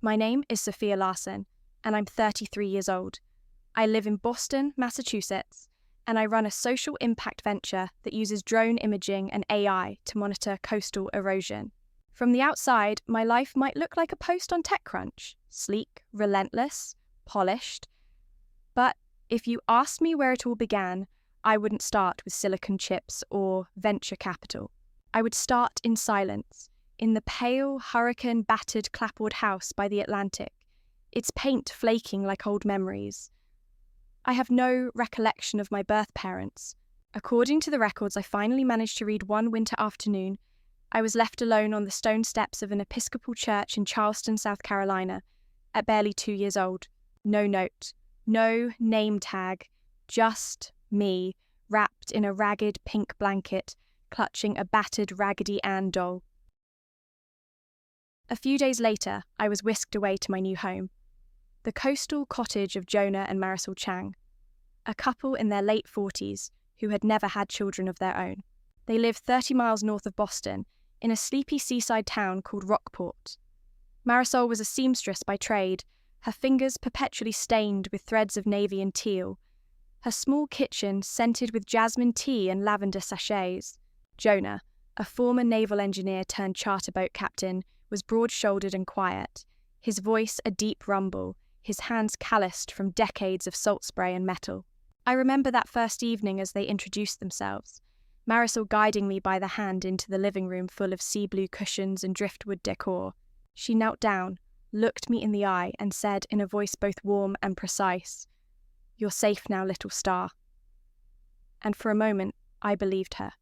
My name is Sophia Larsen, and I'm 33 years old. I live in Boston, Massachusetts, and I run a social impact venture that uses drone imaging and AI to monitor coastal erosion. From the outside, my life might look like a post on TechCrunch, sleek, relentless, polished. But if you asked me where it all began, I wouldn't start with silicon chips or venture capital. I would start in silence, in the pale, hurricane-battered clapboard house by the Atlantic, its paint flaking like old memories. I have no recollection of my birth parents. According to the records I finally managed to read one winter afternoon, I was left alone on the stone steps of an Episcopal church in Charleston, South Carolina, at barely 2 years old. No note, no name tag, just me, wrapped in a ragged pink blanket, clutching a battered Raggedy Ann doll. A few days later, I was whisked away to my new home, the coastal cottage of Jonah and Marisol Chang, a couple in their late 40s who had never had children of their own. They lived 30 miles north of Boston, in a sleepy seaside town called Rockport. Marisol was a seamstress by trade, her fingers perpetually stained with threads of navy and teal, her small kitchen scented with jasmine tea and lavender sachets. Jonah, a former naval engineer turned charter boat captain, was broad-shouldered and quiet, his voice a deep rumble, his hands calloused from decades of salt spray and metal. I remember that first evening as they introduced themselves, Marisol guiding me by the hand into the living room full of sea blue cushions and driftwood decor. She knelt down, looked me in the eye, and said in a voice both warm and precise, "You're safe now, little star." And for a moment, I believed her.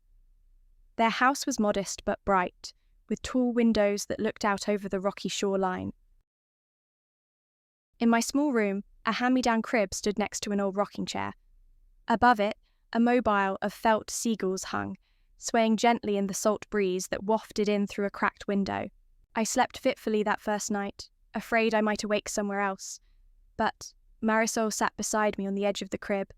Their house was modest but bright, with tall windows that looked out over the rocky shoreline. In my small room, a hand-me-down crib stood next to an old rocking chair. Above it, a mobile of felt seagulls hung, swaying gently in the salt breeze that wafted in through a cracked window. I slept fitfully that first night, afraid I might awake somewhere else. But Marisol sat beside me on the edge of the crib,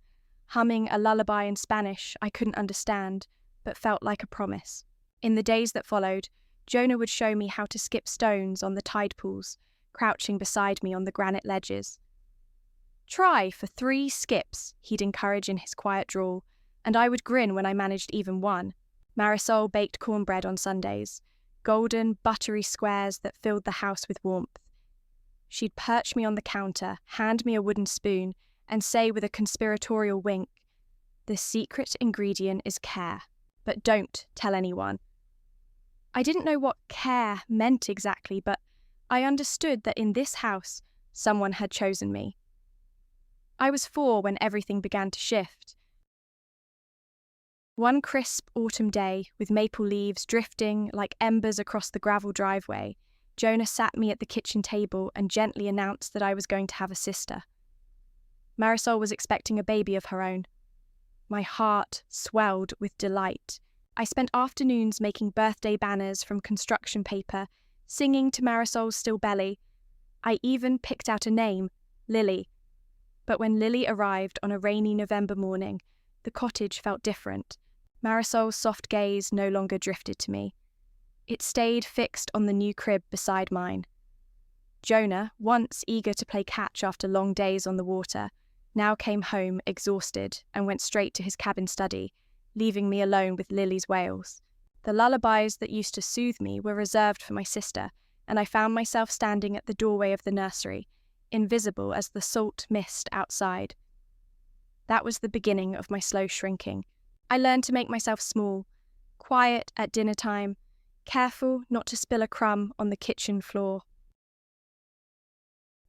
humming a lullaby in Spanish I couldn't understand, but felt like a promise. In the days that followed, Jonah would show me how to skip stones on the tide pools, crouching beside me on the granite ledges. "Try for 3 skips," he'd encourage in his quiet drawl, and I would grin when I managed even one. Marisol baked cornbread on Sundays, golden, buttery squares that filled the house with warmth. She'd perch me on the counter, hand me a wooden spoon, and say with a conspiratorial wink, "The secret ingredient is care, but don't tell anyone." I didn't know what care meant exactly, but I understood that in this house, someone had chosen me. I was 4 when everything began to shift. One crisp autumn day, with maple leaves drifting like embers across the gravel driveway, Jonah sat me at the kitchen table and gently announced that I was going to have a sister. Marisol was expecting a baby of her own. My heart swelled with delight. I spent afternoons making birthday banners from construction paper, singing to Marisol's still belly. I even picked out a name, Lily. But when Lily arrived on a rainy November morning, the cottage felt different. Marisol's soft gaze no longer drifted to me. It stayed fixed on the new crib beside mine. Jonah, once eager to play catch after long days on the water, now came home exhausted and went straight to his cabin study, leaving me alone with Lily's wails. The lullabies that used to soothe me were reserved for my sister, and I found myself standing at the doorway of the nursery, invisible as the salt mist outside. That was the beginning of my slow shrinking. I learned to make myself small, quiet at dinner time, careful not to spill a crumb on the kitchen floor.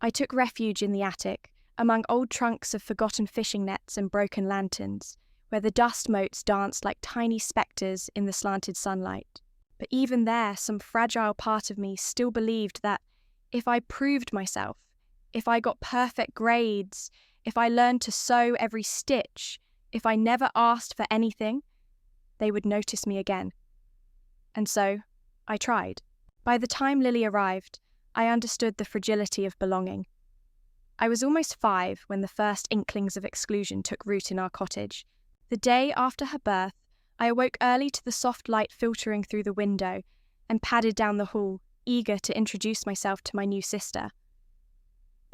I took refuge in the attic, among old trunks of forgotten fishing nets and broken lanterns, where the dust motes danced like tiny spectres in the slanted sunlight. But even there, some fragile part of me still believed that if I proved myself, if I got perfect grades, if I learned to sew every stitch, if I never asked for anything, they would notice me again. And so, I tried. By the time Lily arrived, I understood the fragility of belonging. I was almost 5 when the first inklings of exclusion took root in our cottage. The day after her birth, I awoke early to the soft light filtering through the window and padded down the hall, eager to introduce myself to my new sister.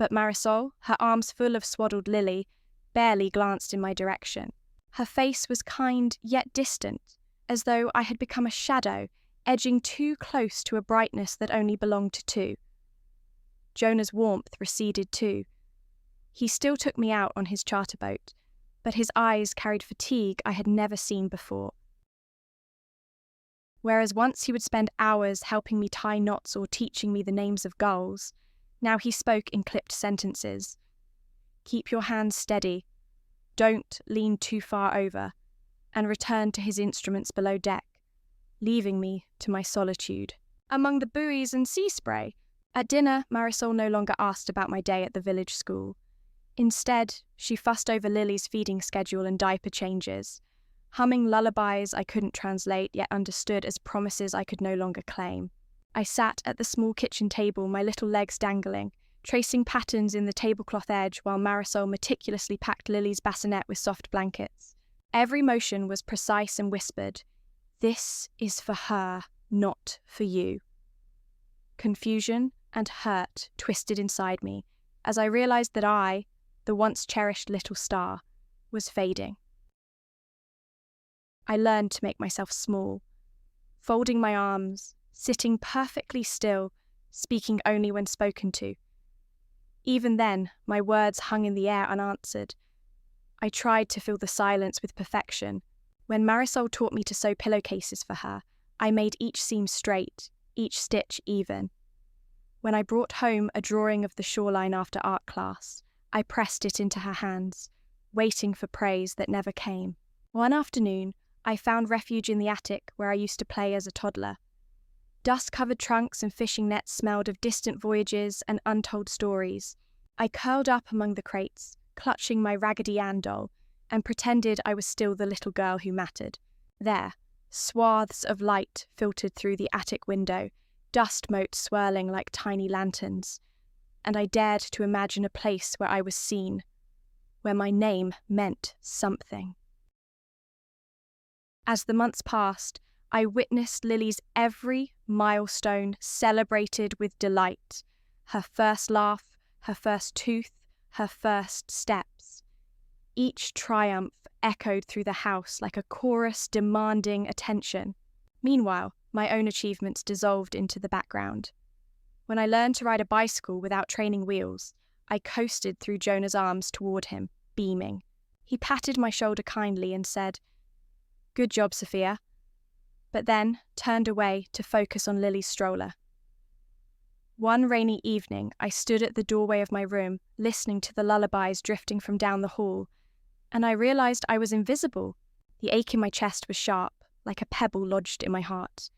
but Marisol, her arms full of swaddled Lily, barely glanced in my direction. Her face was kind yet distant, as though I had become a shadow, edging too close to a brightness that only belonged to two. Jonah's warmth receded too. He still took me out on his charter boat, but his eyes carried fatigue I had never seen before. Whereas once he would spend hours helping me tie knots or teaching me the names of gulls, now he spoke in clipped sentences. Keep your hands steady, don't lean too far over, and returned to his instruments below deck, leaving me to my solitude. Among the buoys and sea spray, at dinner, Marisol no longer asked about my day at the village school. Instead, she fussed over Lily's feeding schedule and diaper changes, humming lullabies I couldn't translate yet understood as promises I could no longer claim. I sat at the small kitchen table, my little legs dangling, tracing patterns in the tablecloth edge while Marisol meticulously packed Lily's bassinet with soft blankets. Every motion was precise and whispered, "This is for her, not for you." Confusion and hurt twisted inside me as I realized that I, the once cherished little star, was fading. I learned to make myself small, folding my arms, sitting perfectly still, speaking only when spoken to. Even then, my words hung in the air unanswered. I tried to fill the silence with perfection. When Marisol taught me to sew pillowcases for her, I made each seam straight, each stitch even. When I brought home a drawing of the shoreline after art class, I pressed it into her hands, waiting for praise that never came. One afternoon, I found refuge in the attic where I used to play as a toddler. Dust-covered trunks and fishing nets smelled of distant voyages and untold stories. I curled up among the crates, clutching my Raggedy Ann doll, and pretended I was still the little girl who mattered. There, swaths of light filtered through the attic window, dust motes swirling like tiny lanterns, and I dared to imagine a place where I was seen, where my name meant something. As the months passed, I witnessed Lily's every milestone celebrated with delight. Her first laugh, her first tooth, her first steps. Each triumph echoed through the house like a chorus demanding attention. Meanwhile, my own achievements dissolved into the background. When I learned to ride a bicycle without training wheels, I coasted through Jonah's arms toward him, beaming. He patted my shoulder kindly and said, "Good job, Sophia," but then turned away to focus on Lily's stroller. One rainy evening, I stood at the doorway of my room, listening to the lullabies drifting from down the hall, and I realized I was invisible. The ache in my chest was sharp, like a pebble lodged in my heart.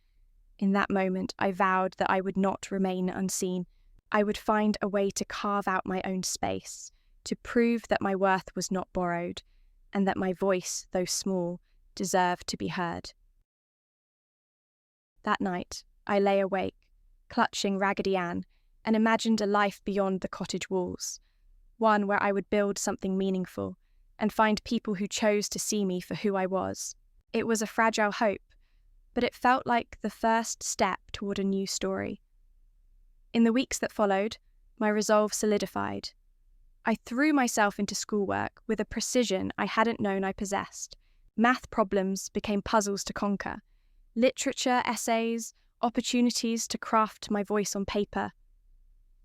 In that moment, I vowed that I would not remain unseen. I would find a way to carve out my own space, to prove that my worth was not borrowed, and that my voice, though small, deserved to be heard. That night, I lay awake, clutching Raggedy Ann, and imagined a life beyond the cottage walls, one where I would build something meaningful and find people who chose to see me for who I was. It was a fragile hope, but it felt like the first step toward a new story. In the weeks that followed, my resolve solidified. I threw myself into schoolwork with a precision I hadn't known I possessed. Math problems became puzzles to conquer. Literature, essays, opportunities to craft my voice on paper.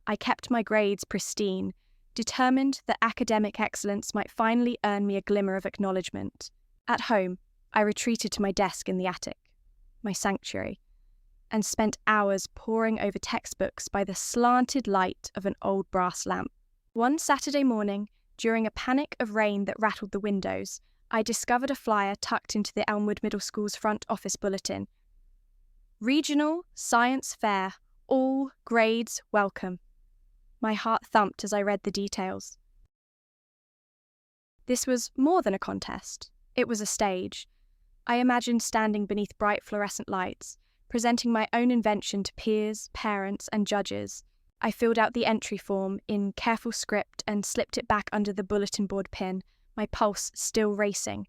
I kept my grades pristine, determined that academic excellence might finally earn me a glimmer of acknowledgement. At home, I retreated to my desk in the attic, my sanctuary, and spent hours poring over textbooks by the slanted light of an old brass lamp. One Saturday morning, during a panic of rain that rattled the windows, I discovered a flyer tucked into the Elmwood Middle School's front office bulletin. Regional Science Fair, all grades welcome. My heart thumped as I read the details. This was more than a contest. It was a stage. I imagined standing beneath bright fluorescent lights, presenting my own invention to peers, parents, and judges. I filled out the entry form in careful script and slipped it back under the bulletin board pin, my pulse still racing.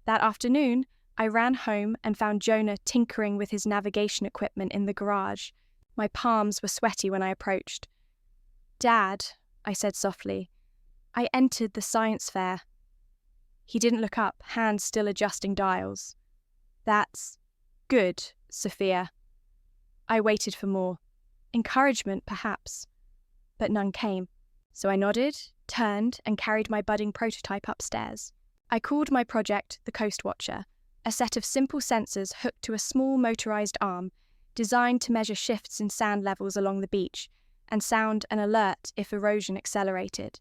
That afternoon, I ran home and found Jonah tinkering with his navigation equipment in the garage. My palms were sweaty when I approached. Dad, I said softly, I entered the science fair. He didn't look up, hands still adjusting dials. That's good, Sophia. I waited for more. Encouragement, perhaps. But none came. So I nodded, turned, and carried my budding prototype upstairs. I called my project the Coast Watcher, a set of simple sensors hooked to a small motorized arm, designed to measure shifts in sand levels along the beach and sound an alert if erosion accelerated.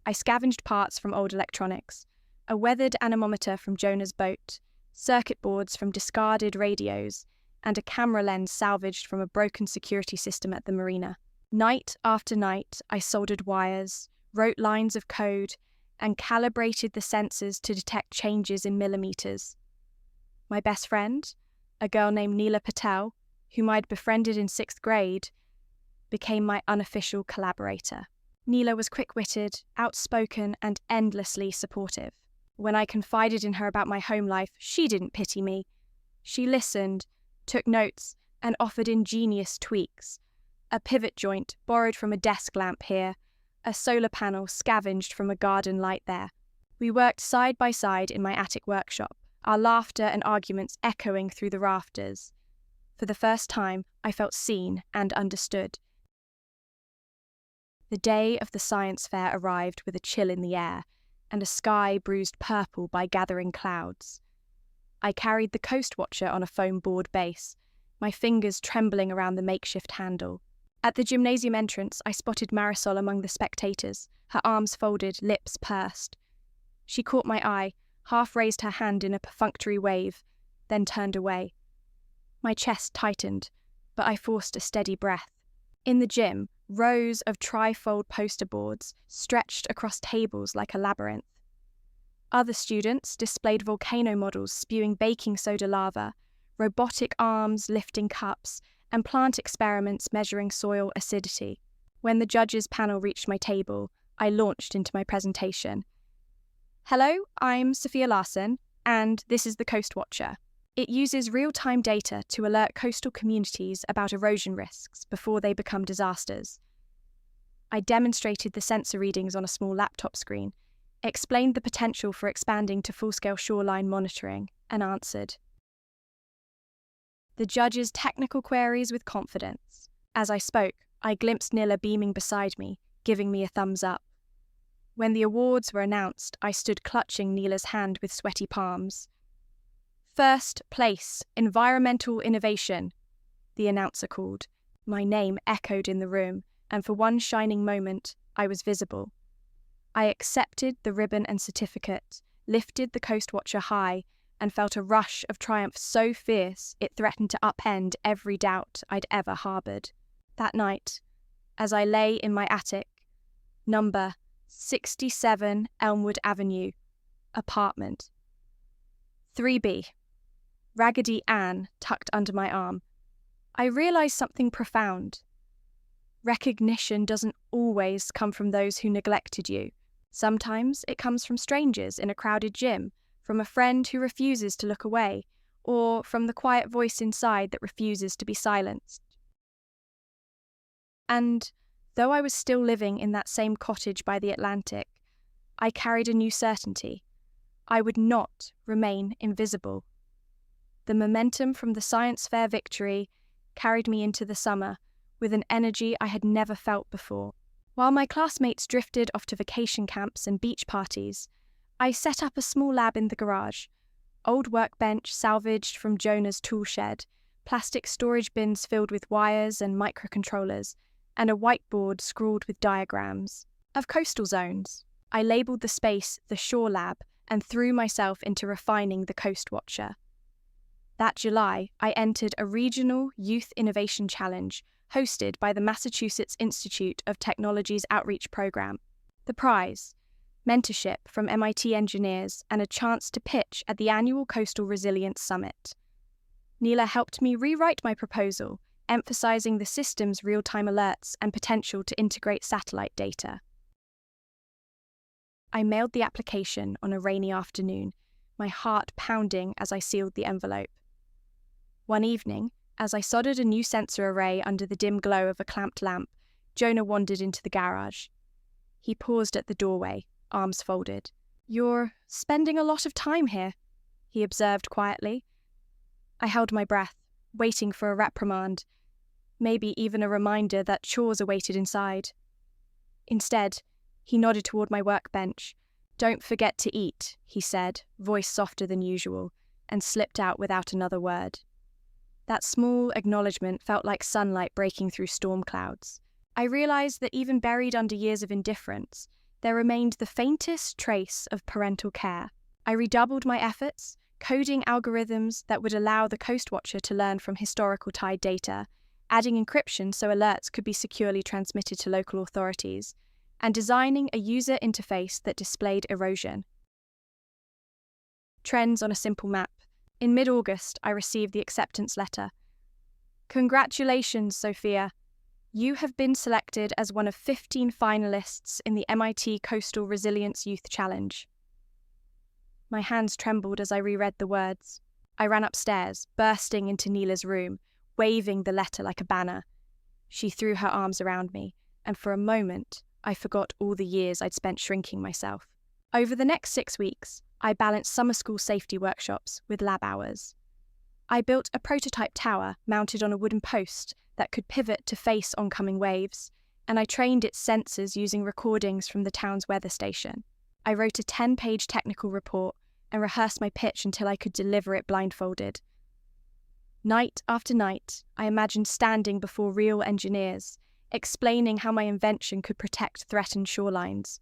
I scavenged parts from old electronics, a weathered anemometer from Jonah's boat, circuit boards from discarded radios, and a camera lens salvaged from a broken security system at the marina. Night after night, I soldered wires, wrote lines of code, and calibrated the sensors to detect changes in millimeters. My best friend, a girl named Neela Patel, whom I'd befriended in 6th grade, became my unofficial collaborator. Neela was quick-witted, outspoken, and endlessly supportive. When I confided in her about my home life, she didn't pity me. She listened, took notes, and offered ingenious tweaks. A pivot joint borrowed from a desk lamp here, a solar panel scavenged from a garden light there. We worked side by side in my attic workshop, our laughter and arguments echoing through the rafters. For the first time, I felt seen and understood. The day of the science fair arrived with a chill in the air, and a sky bruised purple by gathering clouds. I carried the Coast Watcher on a foam board base, my fingers trembling around the makeshift handle. At the gymnasium entrance, I spotted Marisol among the spectators, her arms folded, lips pursed. She caught my eye, half raised her hand in a perfunctory wave, then turned away. My chest tightened, but I forced a steady breath. In the gym, rows of trifold poster boards stretched across tables like a labyrinth. Other students displayed volcano models spewing baking soda lava, robotic arms lifting cups, and plant experiments measuring soil acidity. When the judges' panel reached my table, I launched into my presentation. Hello, I'm Sophia Larsen, and this is the Coast Watcher. It uses real-time data to alert coastal communities about erosion risks before they become disasters. I demonstrated the sensor readings on a small laptop screen, explained the potential for expanding to full-scale shoreline monitoring, and answered the judges' technical queries with confidence. As I spoke, I glimpsed Nilla beaming beside me, giving me a thumbs up. When the awards were announced, I stood clutching Neela's hand with sweaty palms. First place, Environmental Innovation, the announcer called. My name echoed in the room, and for one shining moment, I was visible. I accepted the ribbon and certificate, lifted the Coast Watcher high, and felt a rush of triumph so fierce it threatened to upend every doubt I'd ever harboured. That night, as I lay in my attic, number 67 Elmwood Avenue, apartment 3B, Raggedy Ann tucked under my arm, I realised something profound. Recognition doesn't always come from those who neglected you. Sometimes it comes from strangers in a crowded gym, from a friend who refuses to look away, or from the quiet voice inside that refuses to be silenced. And though I was still living in that same cottage by the Atlantic, I carried a new certainty. I would not remain invisible. The momentum from the science fair victory carried me into the summer with an energy I had never felt before. While my classmates drifted off to vacation camps and beach parties, I set up a small lab in the garage. Old workbench salvaged from Jonah's tool shed, plastic storage bins filled with wires and microcontrollers, and a whiteboard scrawled with diagrams of coastal zones. I labelled the space the Shore Lab and threw myself into refining the Coast Watcher. That July, I entered a regional youth innovation challenge hosted by the Massachusetts Institute of Technology's outreach program. The prize, mentorship from MIT engineers, and a chance to pitch at the annual Coastal Resilience Summit. Neela helped me rewrite my proposal, emphasizing the system's real-time alerts and potential to integrate satellite data. I mailed the application on a rainy afternoon, my heart pounding as I sealed the envelope. One evening, as I soldered a new sensor array under the dim glow of a clamped lamp, Jonah wandered into the garage. He paused at the doorway, arms folded. "You're spending a lot of time here," he observed quietly. I held my breath, waiting for a reprimand, maybe even a reminder that chores awaited inside. Instead, he nodded toward my workbench. "Don't forget to eat," he said, voice softer than usual, and slipped out without another word. That small acknowledgement felt like sunlight breaking through storm clouds. I realized that even buried under years of indifference, there remained the faintest trace of parental care. I redoubled my efforts, coding algorithms that would allow the Coast Watcher to learn from historical tide data, adding encryption so alerts could be securely transmitted to local authorities, and designing a user interface that displayed erosion. Trends on a simple map. In mid-August, I received the acceptance letter. "Congratulations, Sophia. You have been selected as one of 15 finalists in the MIT Coastal Resilience Youth Challenge." My hands trembled as I reread the words. I ran upstairs, bursting into Neela's room, waving the letter like a banner. She threw her arms around me, and for a moment, I forgot all the years I'd spent shrinking myself. Over the next 6 weeks, I balanced summer school safety workshops with lab hours. I built a prototype tower mounted on a wooden post that could pivot to face oncoming waves, and I trained its sensors using recordings from the town's weather station. I wrote a 10-page technical report and rehearsed my pitch until I could deliver it blindfolded. Night after night, I imagined standing before real engineers, explaining how my invention could protect threatened shorelines.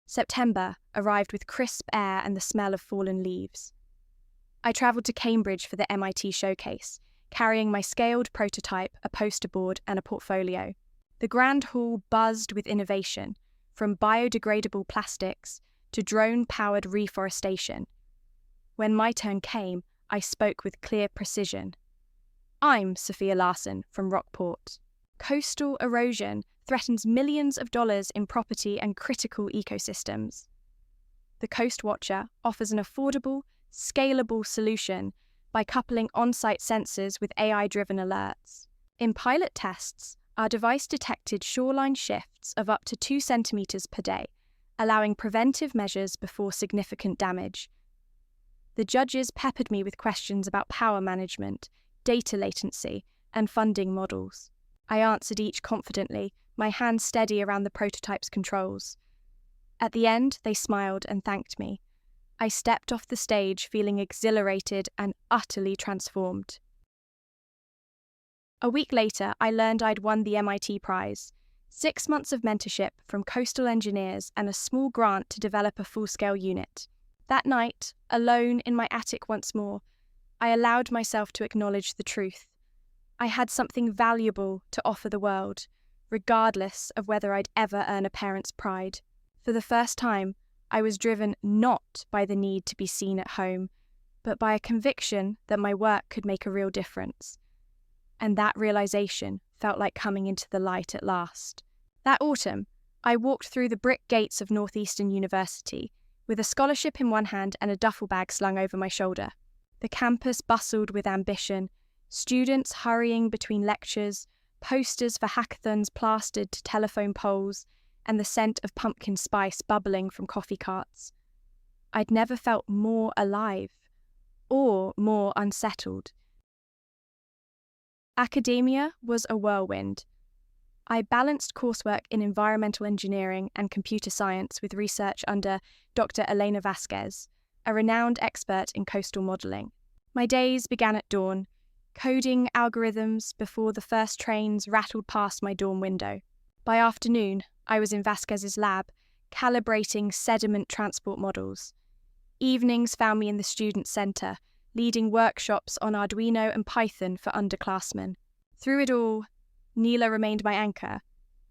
September arrived with crisp air and the smell of fallen leaves. I travelled to Cambridge for the MIT showcase, carrying my scaled prototype, a poster board, and a portfolio. The grand hall buzzed with innovation, from biodegradable plastics to drone-powered reforestation. When my turn came, I spoke with clear precision. "I'm Sophia Larsen from Rockport. Coastal erosion threatens millions of dollars in property and critical ecosystems. The Coast Watcher offers an affordable, scalable solution by coupling on-site sensors with AI-driven alerts. In pilot tests, our device detected shoreline shifts of up to 2 centimeters per day, allowing preventive measures before significant damage. The judges peppered me with questions about power management, data latency, and funding models. I answered each confidently, my hands steady around the prototype's controls. At the end, they smiled and thanked me. I stepped off the stage feeling exhilarated and utterly transformed. A week later, I learned I'd won the MIT prize, 6 months of mentorship from coastal engineers and a small grant to develop a full-scale unit. That night, alone in my attic once more, I allowed myself to acknowledge the truth. I had something valuable to offer the world, regardless of whether I'd ever earn a parent's pride. For the first time, I was driven not by the need to be seen at home, but by a conviction that my work could make a real difference. And that realization felt like coming into the light at last. That autumn, I walked through the brick gates of Northeastern University, with a scholarship in one hand and a duffel bag slung over my shoulder. The campus bustled with ambition, students hurrying between lectures, posters for hackathons plastered to telephone poles, and the scent of pumpkin spice bubbling from coffee carts. I'd never felt more alive, or more unsettled. Academia was a whirlwind. I balanced coursework in environmental engineering and computer science with research under Dr. Elena Vasquez, a renowned expert in coastal modelling. My days began at dawn, coding algorithms before the first trains rattled past my dorm window. By afternoon, I was in Vasquez's lab, calibrating sediment transport models. Evenings found me in the student centre, leading workshops on Arduino and Python for underclassmen. Through it all, Neela remained my anchor,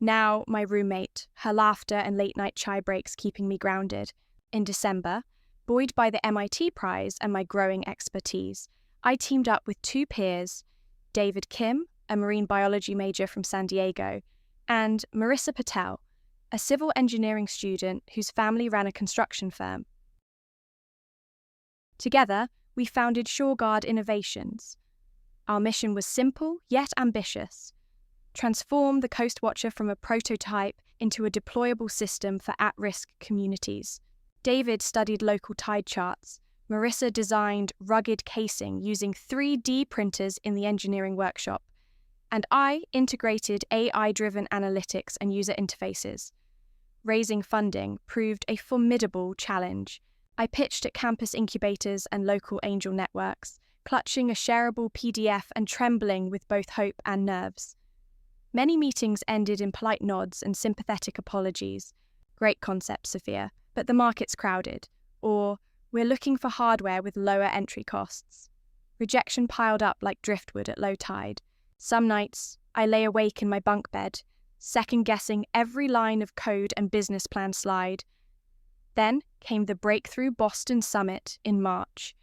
now my roommate, her laughter and late-night chai breaks keeping me grounded. In December, buoyed by the MIT prize and my growing expertise, I teamed up with 2 peers, David Kim, a marine biology major from San Diego, and Marissa Patel, a civil engineering student whose family ran a construction firm. Together, we founded ShoreGuard Innovations. Our mission was simple yet ambitious: transform the Coast Watcher from a prototype into a deployable system for at-risk communities. David studied local tide charts. Marissa designed rugged casing using 3D printers in the engineering workshop. And I integrated AI-driven analytics and user interfaces. Raising funding proved a formidable challenge. I pitched at campus incubators and local angel networks, clutching a shareable PDF and trembling with both hope and nerves. Many meetings ended in polite nods and sympathetic apologies. Great concept, Sophia, but the market's crowded. Or, we're looking for hardware with lower entry costs. Rejection piled up like driftwood at low tide. Some nights, I lay awake in my bunk bed, second-guessing every line of code and business plan slide. Then came the Breakthrough Boston Summit in March.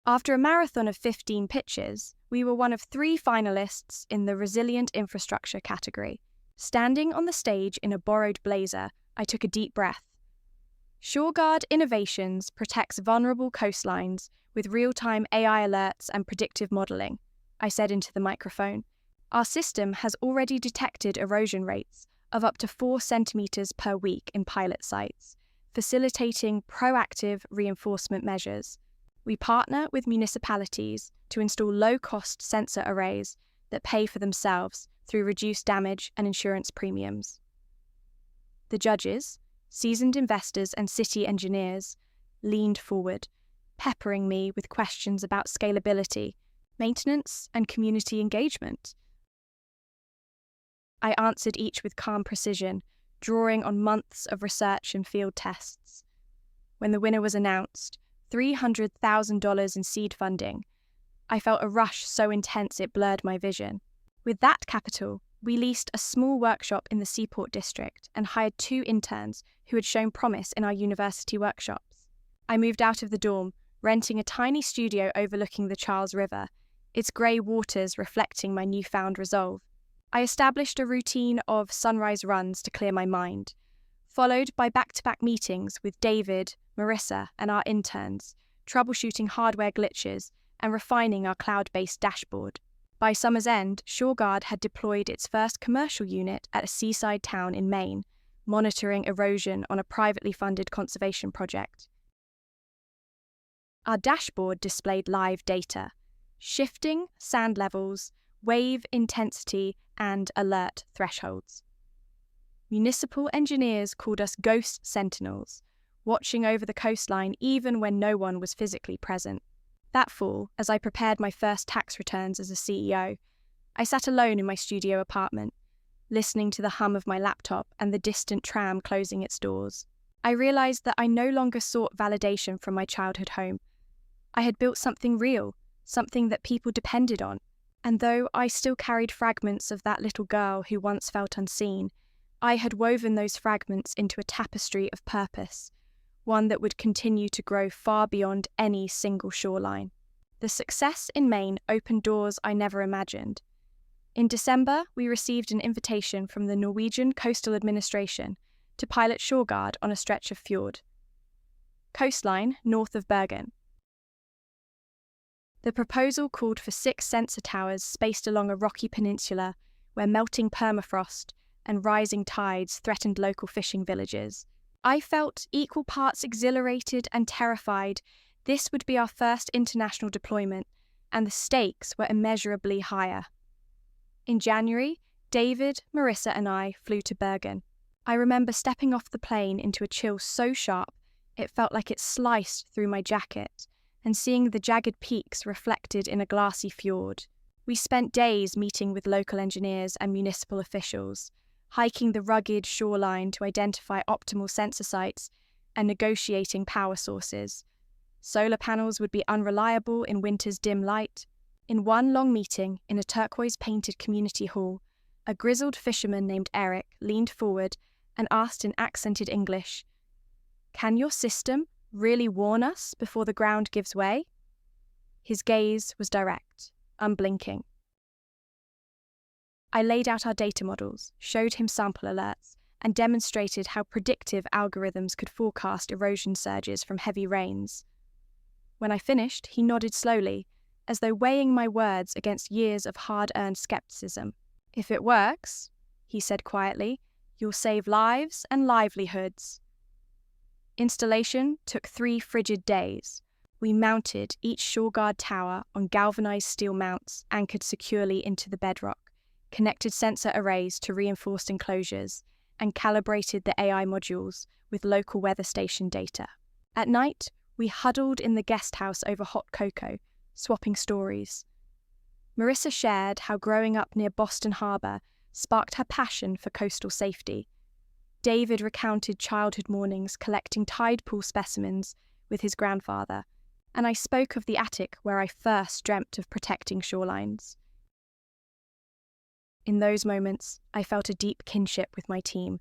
After a marathon of 15 pitches, we were one of 3 finalists in the Resilient Infrastructure category. Standing on the stage in a borrowed blazer, I took a deep breath. ShoreGuard Innovations protects vulnerable coastlines with real-time AI alerts and predictive modeling, I said into the microphone. Our system has already detected erosion rates of up to 4 centimeters per week in pilot sites, facilitating proactive reinforcement measures. We partner with municipalities to install low-cost sensor arrays that pay for themselves through reduced damage and insurance premiums. The judges, seasoned investors and city engineers, leaned forward, peppering me with questions about scalability, maintenance, and community engagement. I answered each with calm precision, drawing on months of research and field tests. When the winner was announced, $300,000 in seed funding, I felt a rush so intense it blurred my vision. With that capital, we leased a small workshop in the Seaport district and hired 2 interns who had shown promise in our university workshops. I moved out of the dorm, renting a tiny studio overlooking the Charles River, its grey waters reflecting my newfound resolve. I established a routine of sunrise runs to clear my mind, followed by back-to-back meetings with David, Marissa, and our interns, troubleshooting hardware glitches and refining our cloud-based dashboard. By summer's end, ShoreGuard had deployed its first commercial unit at a seaside town in Maine, monitoring erosion on a privately funded conservation project. Our dashboard displayed live data, shifting sand levels, wave intensity, and alert thresholds. Municipal engineers called us ghost sentinels, watching over the coastline even when no one was physically present. That fall, as I prepared my first tax returns as a CEO, I sat alone in my studio apartment, listening to the hum of my laptop and the distant tram closing its doors. I realized that I no longer sought validation from my childhood home. I had built something real, something that people depended on, and though I still carried fragments of that little girl who once felt unseen, I had woven those fragments into a tapestry of purpose, one that would continue to grow far beyond any single shoreline. The success in Maine opened doors I never imagined. In December, we received an invitation from the Norwegian Coastal Administration to pilot ShoreGuard on a stretch of fjord. Coastline north of Bergen. The proposal called for 6 sensor towers spaced along a rocky peninsula where melting permafrost and rising tides threatened local fishing villages. I felt equal parts exhilarated and terrified. This would be our first international deployment, and the stakes were immeasurably higher. In January, David, Marissa, and I flew to Bergen. I remember stepping off the plane into a chill so sharp it felt like it sliced through my jacket, and seeing the jagged peaks reflected in a glassy fjord. We spent days meeting with local engineers and municipal officials, hiking the rugged shoreline to identify optimal sensor sites and negotiating power sources. Solar panels would be unreliable in winter's dim light. In one long meeting in a turquoise-painted community hall, a grizzled fisherman named Eric leaned forward and asked in accented English, "Can your system really warn us before the ground gives way?" His gaze was direct, unblinking. I laid out our data models, showed him sample alerts, and demonstrated how predictive algorithms could forecast erosion surges from heavy rains. When I finished, he nodded slowly, as though weighing my words against years of hard-earned skepticism. "If it works," he said quietly, "you'll save lives and livelihoods." Installation took 3 frigid days. We mounted each ShoreGuard tower on galvanized steel mounts anchored securely into the bedrock, connected sensor arrays to reinforced enclosures, and calibrated the AI modules with local weather station data. At night, we huddled in the guest house over hot cocoa, swapping stories. Marissa shared how growing up near Boston Harbor sparked her passion for coastal safety. David recounted childhood mornings collecting tide pool specimens with his grandfather, and I spoke of the attic where I first dreamt of protecting shorelines. In those moments, I felt a deep kinship with my team,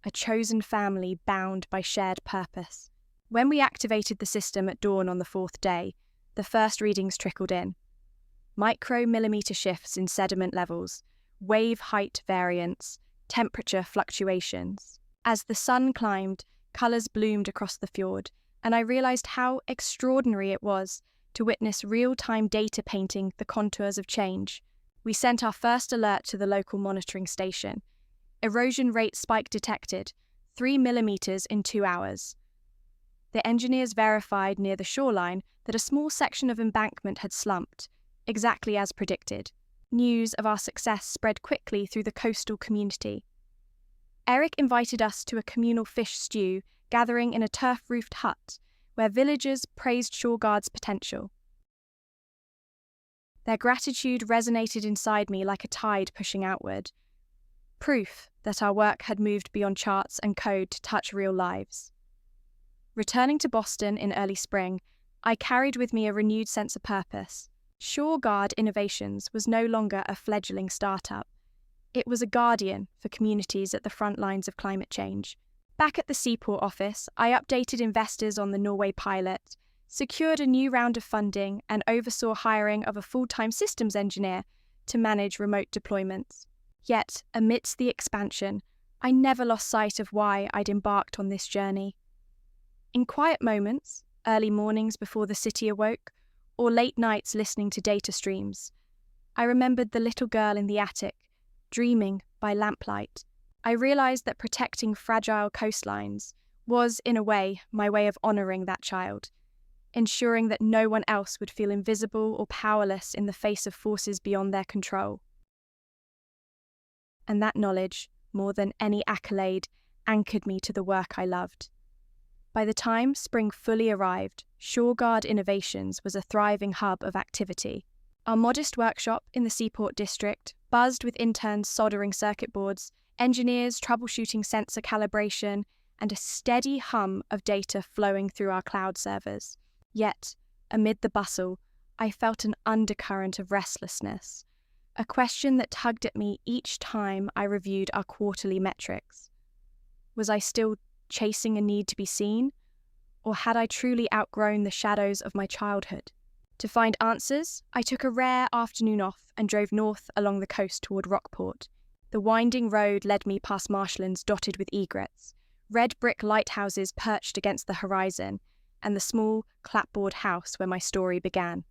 a chosen family bound by shared purpose. When we activated the system at dawn on the 4th day, the first readings trickled in. Micromillimeter shifts in sediment levels, wave height variance, temperature fluctuations. As the sun climbed, colours bloomed across the fjord, and I realised how extraordinary it was to witness real-time data painting the contours of change. We sent our first alert to the local monitoring station. Erosion rate spike detected, 3 millimetres in 2 hours. The engineers verified near the shoreline that a small section of embankment had slumped, exactly as predicted. News of our success spread quickly through the coastal community. Eric invited us to a communal fish stew gathering in a turf-roofed hut, where villagers praised ShoreGuard's potential. Their gratitude resonated inside me like a tide pushing outward, proof that our work had moved beyond charts and code to touch real lives. Returning to Boston in early spring, I carried with me a renewed sense of purpose. ShoreGuard Innovations was no longer a fledgling startup. It was a guardian for communities at the front lines of climate change. Back at the Seaport office, I updated investors on the Norway pilot, secured a new round of funding, and oversaw hiring of a full-time systems engineer to manage remote deployments. Yet, amidst the expansion, I never lost sight of why I'd embarked on this journey. In quiet moments, early mornings before the city awoke, or late nights listening to data streams, I remembered the little girl in the attic, dreaming by lamplight. I realised that protecting fragile coastlines was, in a way, my way of honouring that child, ensuring that no one else would feel invisible or powerless in the face of forces beyond their control. And that knowledge, more than any accolade, anchored me to the work I loved. By the time spring fully arrived, ShoreGuard Innovations was a thriving hub of activity. Our modest workshop in the Seaport district buzzed with interns soldering circuit boards, engineers troubleshooting sensor calibration, and a steady hum of data flowing through our cloud servers. Yet, amid the bustle, I felt an undercurrent of restlessness, a question that tugged at me each time I reviewed our quarterly metrics. Was I still chasing a need to be seen, or had I truly outgrown the shadows of my childhood? To find answers, I took a rare afternoon off and drove north along the coast toward Rockport. The winding road led me past marshlands dotted with egrets, red brick lighthouses perched against the horizon, and the small, clapboard house where my story began.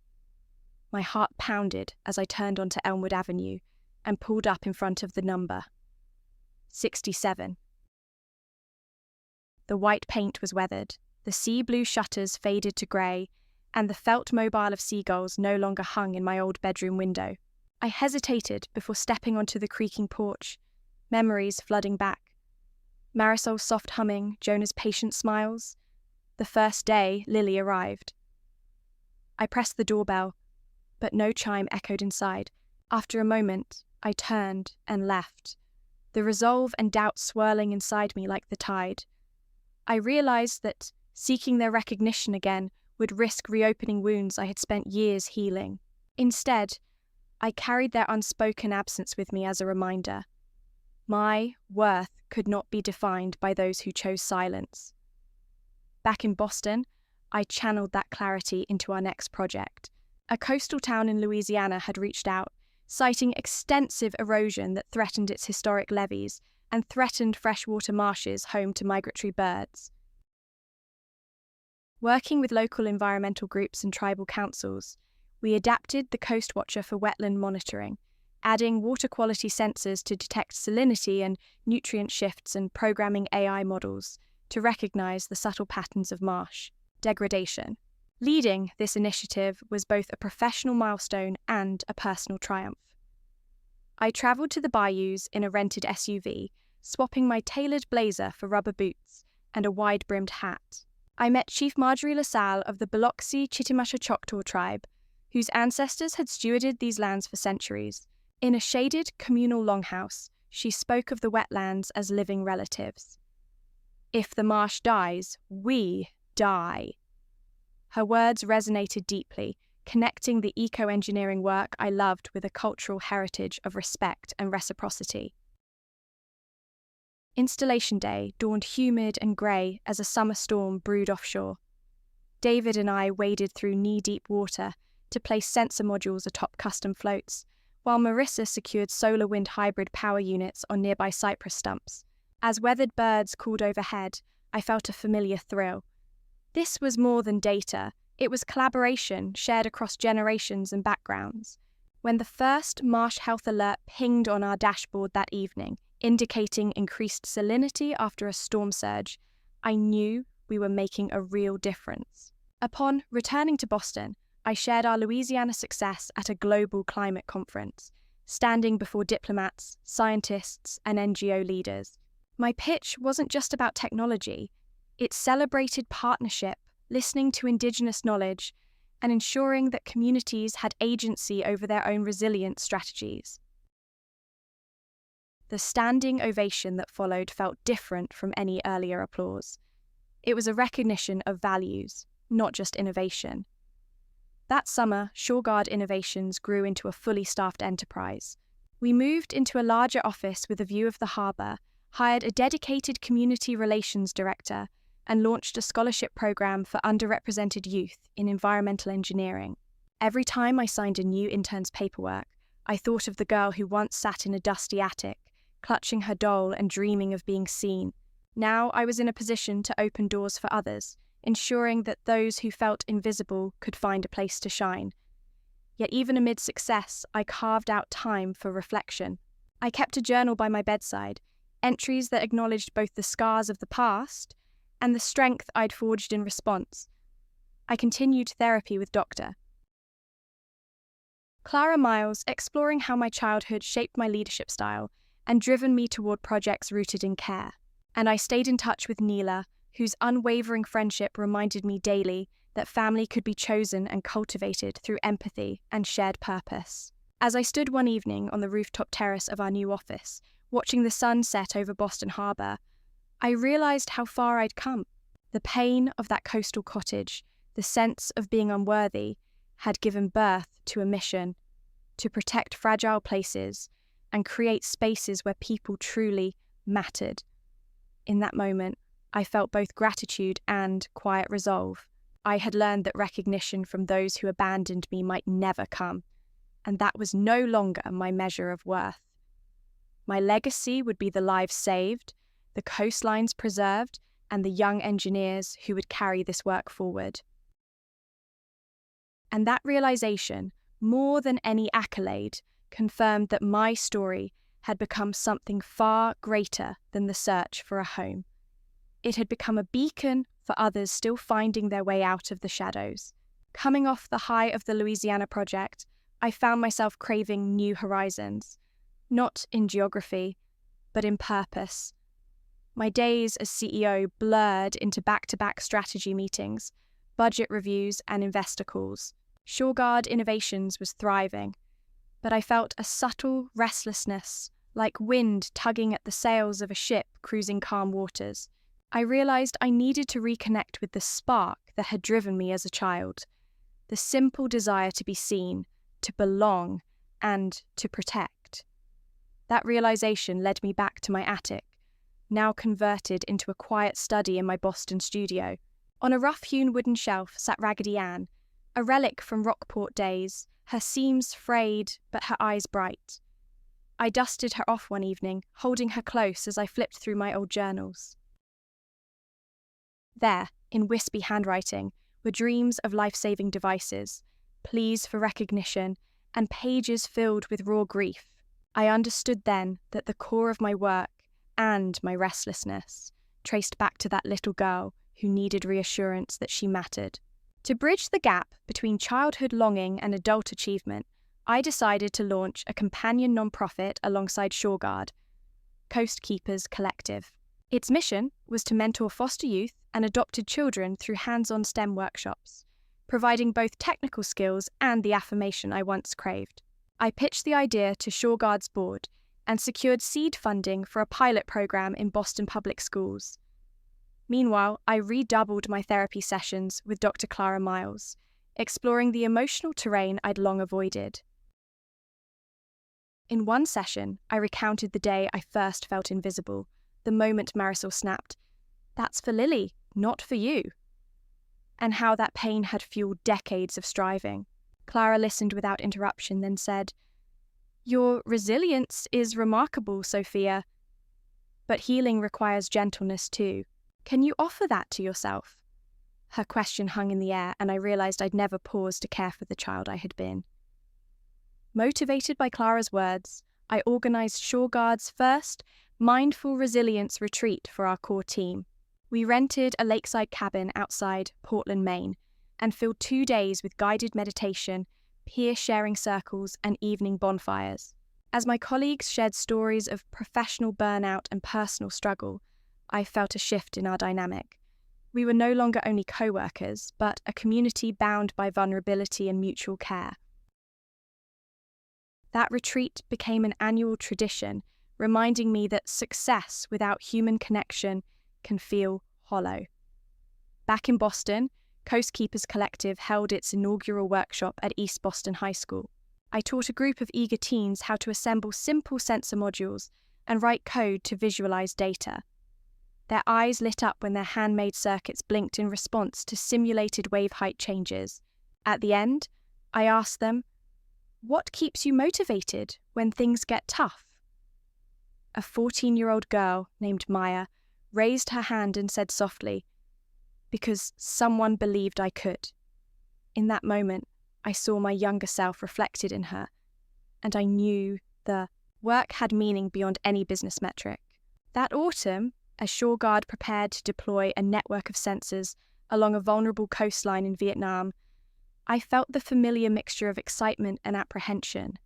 My heart pounded as I turned onto Elmwood Avenue and pulled up in front of the number 67. The white paint was weathered, the sea blue shutters faded to grey, and the felt mobile of seagulls no longer hung in my old bedroom window. I hesitated before stepping onto the creaking porch, memories flooding back. Marisol's soft humming, Jonah's patient smiles. The first day Lily arrived. I pressed the doorbell, but no chime echoed inside. After a moment, I turned and left, the resolve and doubt swirling inside me like the tide. I realised that seeking their recognition again would risk reopening wounds I had spent years healing. Instead, I carried their unspoken absence with me as a reminder. My worth could not be defined by those who chose silence. Back in Boston, I channeled that clarity into our next project. A coastal town in Louisiana had reached out, citing extensive erosion that threatened its historic levees and threatened freshwater marshes home to migratory birds. Working with local environmental groups and tribal councils, we adapted the Coast Watcher for wetland monitoring, adding water quality sensors to detect salinity and nutrient shifts and programming AI models to recognize the subtle patterns of marsh degradation. Leading this initiative was both a professional milestone and a personal triumph. I travelled to the bayous in a rented SUV, swapping my tailored blazer for rubber boots and a wide-brimmed hat. I met Chief Marjorie LaSalle of the Biloxi Chitimacha Choctaw tribe, whose ancestors had stewarded these lands for centuries. In a shaded communal longhouse, she spoke of the wetlands as living relatives. If the marsh dies, we die. Her words resonated deeply, connecting the eco-engineering work I loved with a cultural heritage of respect and reciprocity. Installation day dawned humid and grey as a summer storm brewed offshore. David and I waded through knee-deep water to place sensor modules atop custom floats, while Marissa secured solar wind hybrid power units on nearby cypress stumps. As weathered birds called overhead, I felt a familiar thrill. This was more than data. It was collaboration shared across generations and backgrounds. When the first marsh health alert pinged on our dashboard that evening, indicating increased salinity after a storm surge, I knew we were making a real difference. Upon returning to Boston, I shared our Louisiana success at a global climate conference, standing before diplomats, scientists, and NGO leaders. My pitch wasn't just about technology. It celebrated partnership, listening to Indigenous knowledge, and ensuring that communities had agency over their own resilience strategies. The standing ovation that followed felt different from any earlier applause. It was a recognition of values, not just innovation. That summer, ShoreGuard Innovations grew into a fully staffed enterprise. We moved into a larger office with a view of the harbour, hired a dedicated community relations director, and launched a scholarship program for underrepresented youth in environmental engineering. Every time I signed a new intern's paperwork, I thought of the girl who once sat in a dusty attic, clutching her doll and dreaming of being seen. Now I was in a position to open doors for others, ensuring that those who felt invisible could find a place to shine. Yet even amid success, I carved out time for reflection. I kept a journal by my bedside, entries that acknowledged both the scars of the past and the strength I'd forged in response. I continued therapy with Dr. Clara Miles, exploring how my childhood shaped my leadership style and driven me toward projects rooted in care. And I stayed in touch with Neela, whose unwavering friendship reminded me daily that family could be chosen and cultivated through empathy and shared purpose. As I stood one evening on the rooftop terrace of our new office, watching the sun set over Boston Harbor, I realized how far I'd come. The pain of that coastal cottage, the sense of being unworthy, had given birth to a mission to protect fragile places and create spaces where people truly mattered. In that moment, I felt both gratitude and quiet resolve. I had learned that recognition from those who abandoned me might never come, and that was no longer my measure of worth. My legacy would be the lives saved, the coastlines preserved, and the young engineers who would carry this work forward. And that realization, more than any accolade, confirmed that my story had become something far greater than the search for a home. It had become a beacon for others still finding their way out of the shadows. Coming off the high of the Louisiana project, I found myself craving new horizons, not in geography, but in purpose. My days as CEO blurred into back-to-back strategy meetings, budget reviews, and investor calls. ShoreGuard Innovations was thriving, but I felt a subtle restlessness, like wind tugging at the sails of a ship cruising calm waters. I realized I needed to reconnect with the spark that had driven me as a child, the simple desire to be seen, to belong, and to protect. That realization led me back to my attic, now converted into a quiet study in my Boston studio. On a rough-hewn wooden shelf sat Raggedy Ann, a relic from Rockport days, her seams frayed but her eyes bright. I dusted her off one evening, holding her close as I flipped through my old journals. There, in wispy handwriting, were dreams of life-saving devices, pleas for recognition, and pages filled with raw grief. I understood then that the core of my work and my restlessness traced back to that little girl who needed reassurance that she mattered. To bridge the gap between childhood longing and adult achievement, I decided to launch a companion nonprofit alongside ShoreGuard, CoastKeepers Collective. Its mission was to mentor foster youth and adopted children through hands-on STEM workshops, providing both technical skills and the affirmation I once craved. I pitched the idea to ShoreGuard's board and secured seed funding for a pilot program in Boston public schools. Meanwhile, I redoubled my therapy sessions with Dr. Clara Miles, exploring the emotional terrain I'd long avoided. In one session, I recounted the day I first felt invisible, the moment Marisol snapped, "That's for Lily, not for you," and how that pain had fueled decades of striving. Clara listened without interruption, then said, "Your resilience is remarkable, Sophia, but healing requires gentleness too. Can you offer that to yourself?" Her question hung in the air, and I realized I'd never paused to care for the child I had been. Motivated by Clara's words, I organized ShoreGuard's first mindful resilience retreat for our core team. We rented a lakeside cabin outside Portland, Maine, and filled 2 days with guided meditation, peer-sharing circles, and evening bonfires. As my colleagues shared stories of professional burnout and personal struggle, I felt a shift in our dynamic. We were no longer only co-workers, but a community bound by vulnerability and mutual care. That retreat became an annual tradition, reminding me that success without human connection can feel hollow. Back in Boston, CoastKeepers Collective held its inaugural workshop at East Boston High School. I taught a group of eager teens how to assemble simple sensor modules and write code to visualize data. Their eyes lit up when their handmade circuits blinked in response to simulated wave height changes. At the end, I asked them, "What keeps you motivated when things get tough?" A 14-year-old girl named Maya raised her hand and said softly, "Because someone believed I could." In that moment, I saw my younger self reflected in her, and I knew the work had meaning beyond any business metric. That autumn, as ShoreGuard prepared to deploy a network of sensors along a vulnerable coastline in Vietnam, I felt the familiar mixture of excitement and apprehension.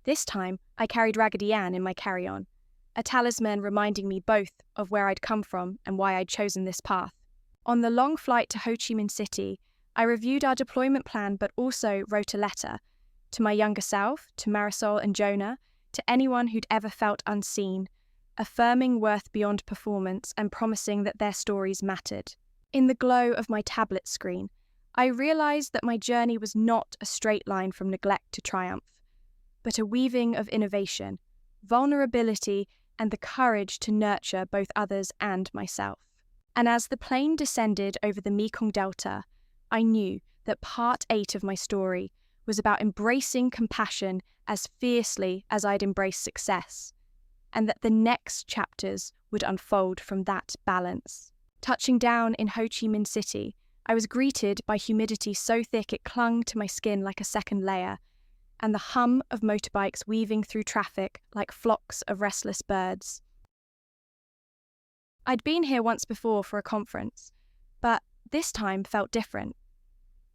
This time, I carried Raggedy Ann in my carry-on, a talisman reminding me both of where I'd come from and why I'd chosen this path. On the long flight to Ho Chi Minh City, I reviewed our deployment plan but also wrote a letter to my younger self, to Marisol and Jonah, to anyone who'd ever felt unseen, affirming worth beyond performance and promising that their stories mattered. In the glow of my tablet screen, I realized that my journey was not a straight line from neglect to triumph, but a weaving of innovation, vulnerability, and the courage to nurture both others and myself. And as the plane descended over the Mekong Delta, I knew that part 8 of my story was about embracing compassion as fiercely as I'd embraced success, and that the next chapters would unfold from that balance. Touching down in Ho Chi Minh City, I was greeted by humidity so thick it clung to my skin like a second layer, and the hum of motorbikes weaving through traffic like flocks of restless birds. I'd been here once before for a conference, but this time felt different.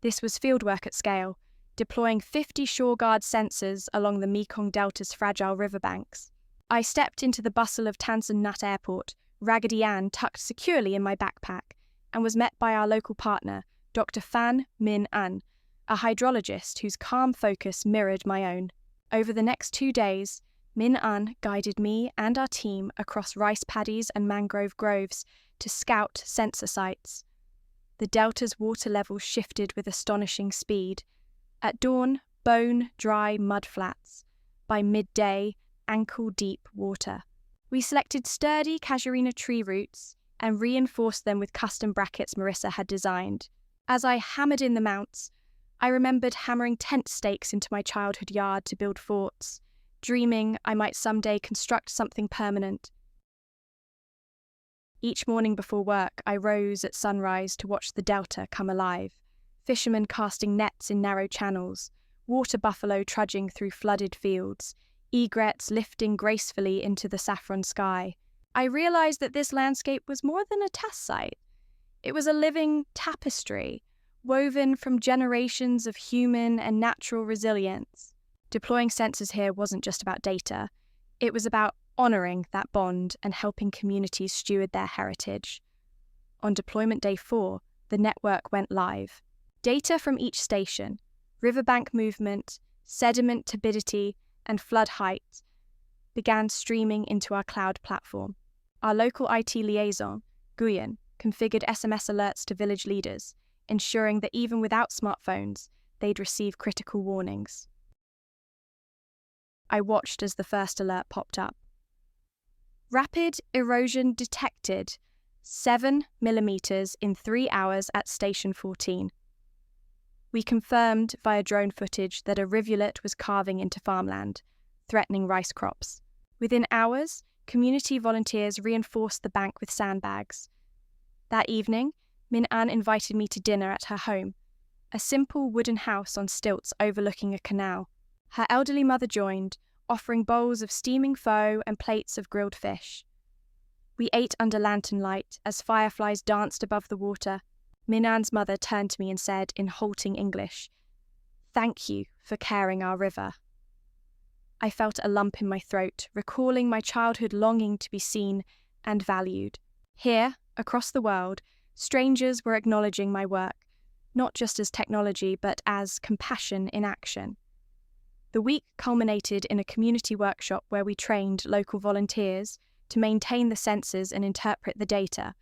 This was fieldwork at scale, deploying 50 ShoreGuard sensors along the Mekong Delta's fragile riverbanks. I stepped into the bustle of Tan Son Nhut Airport, Raggedy Ann tucked securely in my backpack, and was met by our local partner, Dr. Phan Minh An, a hydrologist whose calm focus mirrored my own. Over the next 2 days, Minh An guided me and our team across rice paddies and mangrove groves to scout sensor sites. The delta's water levels shifted with astonishing speed. At dawn, bone-dry mudflats. By midday, ankle-deep water. We selected sturdy casuarina tree roots and reinforced them with custom brackets Marissa had designed. As I hammered in the mounts, I remembered hammering tent stakes into my childhood yard to build forts, dreaming I might someday construct something permanent. Each morning before work, I rose at sunrise to watch the delta come alive, fishermen casting nets in narrow channels, water buffalo trudging through flooded fields, egrets lifting gracefully into the saffron sky, I realized that this landscape was more than a test site. It was a living tapestry, woven from generations of human and natural resilience. Deploying sensors here wasn't just about data. It was about honoring that bond and helping communities steward their heritage. On deployment day 4, the network went live. Data from each station, riverbank movement, sediment turbidity, and flood height began streaming into our cloud platform. Our local IT liaison, Guyan, configured SMS alerts to village leaders, ensuring that even without smartphones, they'd receive critical warnings. I watched as the first alert popped up. Rapid erosion detected, 7 millimeters in 3 hours at Station 14. We confirmed via drone footage that a rivulet was carving into farmland, threatening rice crops. Within hours, community volunteers reinforced the bank with sandbags. That evening, Min An invited me to dinner at her home, a simple wooden house on stilts overlooking a canal. Her elderly mother joined, offering bowls of steaming pho and plates of grilled fish. We ate under lantern light as fireflies danced above the water. Min An's mother turned to me and said in halting English, "Thank you for caring our river." I felt a lump in my throat, recalling my childhood longing to be seen and valued. Here, across the world, strangers were acknowledging my work, not just as technology, but as compassion in action. The week culminated in a community workshop where we trained local volunteers to maintain the sensors and interpret the data.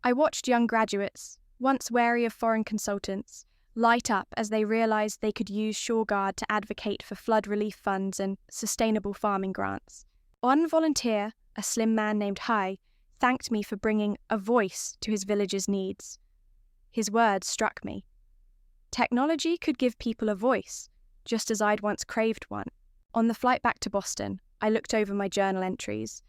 I watched young graduates, once wary of foreign consultants, light up as they realized they could use ShoreGuard to advocate for flood relief funds and sustainable farming grants. One volunteer, a slim man named Hai, thanked me for bringing a voice to his village's needs. His words struck me. Technology could give people a voice, just as I'd once craved one. On the flight back to Boston, I looked over my journal entries.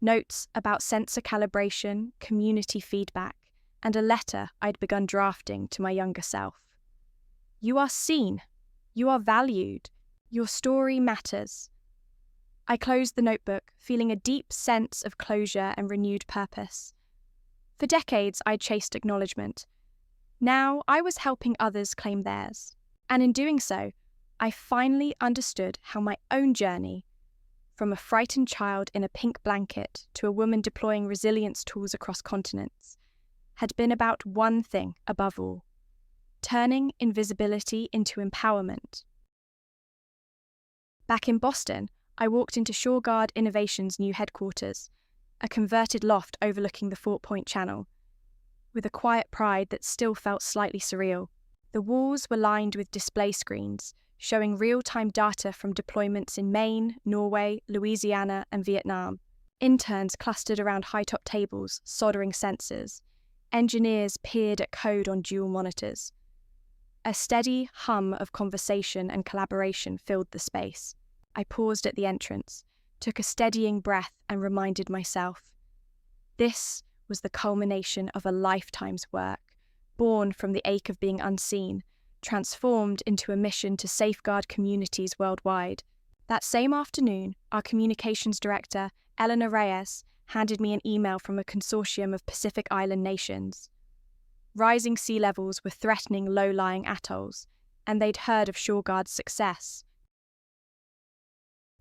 Notes about sensor calibration, community feedback, and a letter I'd begun drafting to my younger self. You are seen. You are valued. Your story matters. I closed the notebook, feeling a deep sense of closure and renewed purpose. For decades, I'd chased acknowledgement. Now I was helping others claim theirs. And in doing so, I finally understood how my own journey, from a frightened child in a pink blanket to a woman deploying resilience tools across continents, had been about one thing above all: turning invisibility into empowerment. Back in Boston, I walked into ShoreGuard Innovations' new headquarters, a converted loft overlooking the Fort Point Channel, with a quiet pride that still felt slightly surreal. The walls were lined with display screens, showing real-time data from deployments in Maine, Norway, Louisiana, and Vietnam. Interns clustered around high-top tables, soldering sensors. Engineers peered at code on dual monitors. A steady hum of conversation and collaboration filled the space. I paused at the entrance, took a steadying breath, and reminded myself, this was the culmination of a lifetime's work, born from the ache of being unseen, transformed into a mission to safeguard communities worldwide. That same afternoon, our communications director, Eleanor Reyes, handed me an email from a consortium of Pacific Island nations. Rising sea levels were threatening low-lying atolls, and they'd heard of ShoreGuard's success.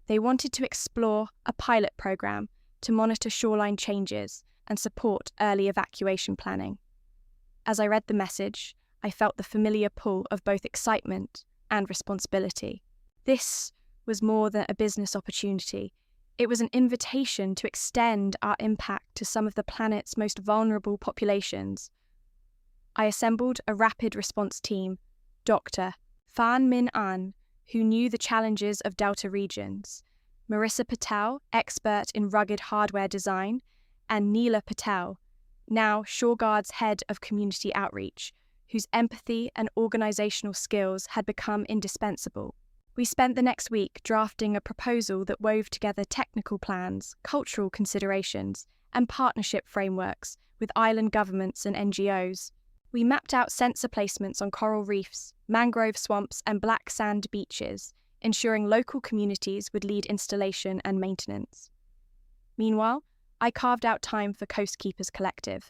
They wanted to explore a pilot program to monitor shoreline changes and support early evacuation planning. As I read the message, I felt the familiar pull of both excitement and responsibility. This was more than a business opportunity. It was an invitation to extend our impact to some of the planet's most vulnerable populations. I assembled a rapid response team, Dr. Phan Min An, who knew the challenges of Delta regions, Marissa Patel, expert in rugged hardware design, and Neela Patel, now ShoreGuard's head of community outreach, whose empathy and organizational skills had become indispensable. We spent the next week drafting a proposal that wove together technical plans, cultural considerations, and partnership frameworks with island governments and NGOs. We mapped out sensor placements on coral reefs, mangrove swamps, and black sand beaches, ensuring local communities would lead installation and maintenance. Meanwhile, I carved out time for CoastKeepers Collective.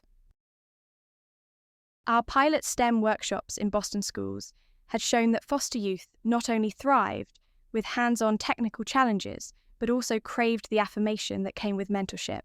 Our pilot STEM workshops in Boston schools had shown that foster youth not only thrived with hands-on technical challenges, but also craved the affirmation that came with mentorship.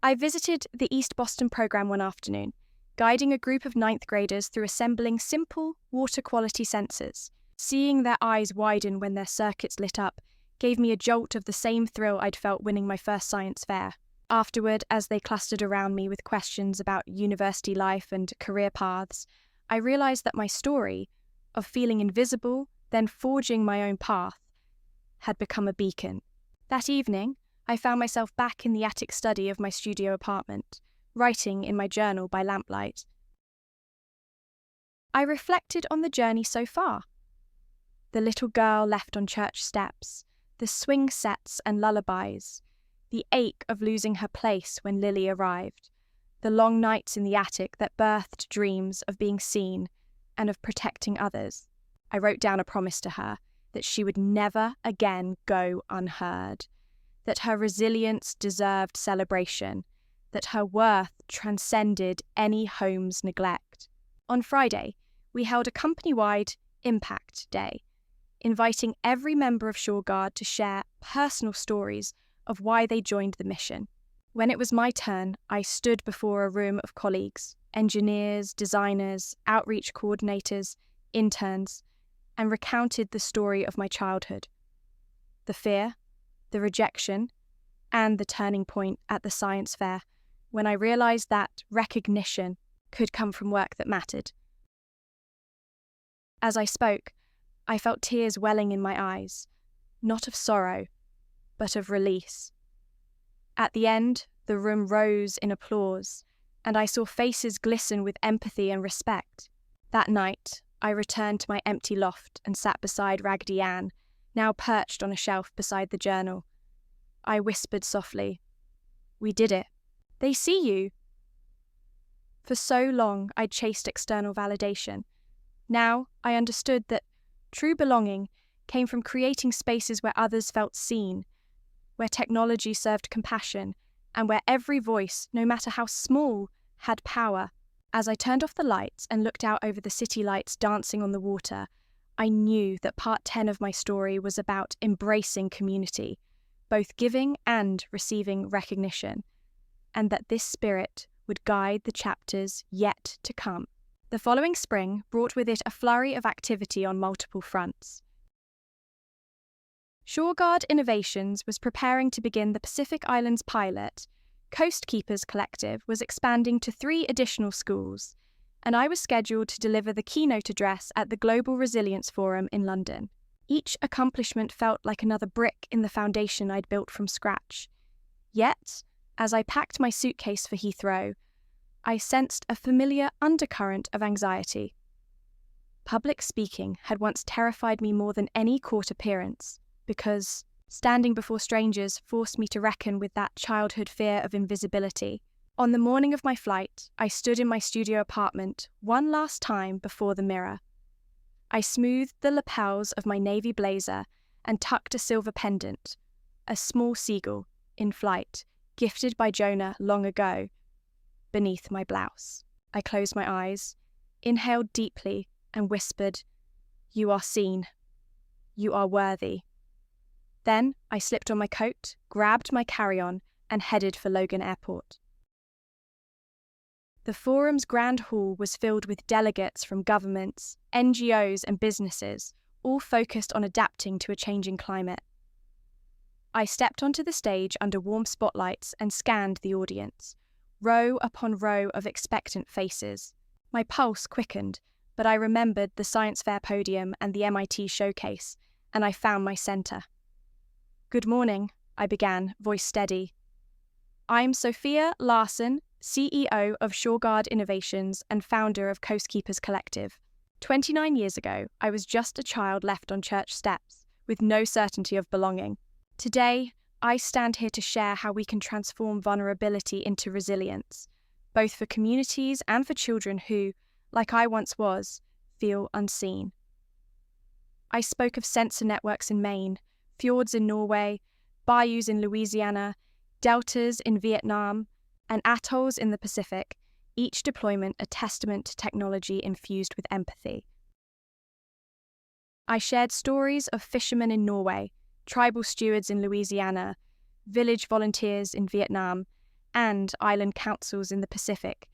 I visited the East Boston program one afternoon, guiding a group of ninth graders through assembling simple water quality sensors. Seeing their eyes widen when their circuits lit up gave me a jolt of the same thrill I'd felt winning my first science fair. Afterward, as they clustered around me with questions about university life and career paths, I realized that my story of feeling invisible, then forging my own path, had become a beacon. That evening, I found myself back in the attic study of my studio apartment, writing in my journal by lamplight. I reflected on the journey so far. The little girl left on church steps, the swing sets and lullabies, the ache of losing her place when Lily arrived, the long nights in the attic that birthed dreams of being seen and of protecting others. I wrote down a promise to her that she would never again go unheard, that her resilience deserved celebration, that her worth transcended any home's neglect. On Friday, we held a company-wide Impact Day, inviting every member of ShoreGuard to share personal stories of why they joined the mission. When it was my turn, I stood before a room of colleagues, engineers, designers, outreach coordinators, interns, and recounted the story of my childhood. The fear, the rejection, and the turning point at the science fair, when I realized that recognition could come from work that mattered. As I spoke, I felt tears welling in my eyes, not of sorrow, but of release. At the end, the room rose in applause, and I saw faces glisten with empathy and respect. That night, I returned to my empty loft and sat beside Raggedy Ann, now perched on a shelf beside the journal. I whispered softly, "We did it. They see you." For so long, I'd chased external validation. Now, I understood that true belonging came from creating spaces where others felt seen, where technology served compassion, and where every voice, no matter how small, had power. As I turned off the lights and looked out over the city lights dancing on the water, I knew that part 10 of my story was about embracing community, both giving and receiving recognition, and that this spirit would guide the chapters yet to come. The following spring brought with it a flurry of activity on multiple fronts. ShoreGuard Innovations was preparing to begin the Pacific Islands pilot. CoastKeepers Collective was expanding to 3 additional schools, and I was scheduled to deliver the keynote address at the Global Resilience Forum in London. Each accomplishment felt like another brick in the foundation I'd built from scratch. Yet, as I packed my suitcase for Heathrow, I sensed a familiar undercurrent of anxiety. Public speaking had once terrified me more than any court appearance, because standing before strangers forced me to reckon with that childhood fear of invisibility. On the morning of my flight, I stood in my studio apartment one last time before the mirror. I smoothed the lapels of my navy blazer and tucked a silver pendant, a small seagull, in flight, gifted by Jonah long ago, beneath my blouse. I closed my eyes, inhaled deeply, and whispered, "You are seen. You are worthy." Then I slipped on my coat, grabbed my carry-on, and headed for Logan Airport. The forum's grand hall was filled with delegates from governments, NGOs, and businesses, all focused on adapting to a changing climate. I stepped onto the stage under warm spotlights and scanned the audience, row upon row of expectant faces. My pulse quickened, but I remembered the science fair podium and the MIT showcase, and I found my center. "Good morning," I began, voice steady. "I'm Sophia Larsen, CEO of ShoreGuard Innovations and founder of CoastKeepers Collective. 29 years ago, I was just a child left on church steps, with no certainty of belonging. Today, I stand here to share how we can transform vulnerability into resilience, both for communities and for children who, like I once was, feel unseen. I spoke of sensor networks in Maine, fjords in Norway, bayous in Louisiana, deltas in Vietnam, and atolls in the Pacific, each deployment a testament to technology infused with empathy. I shared stories of fishermen in Norway, tribal stewards in Louisiana, village volunteers in Vietnam, and island councils in the Pacific,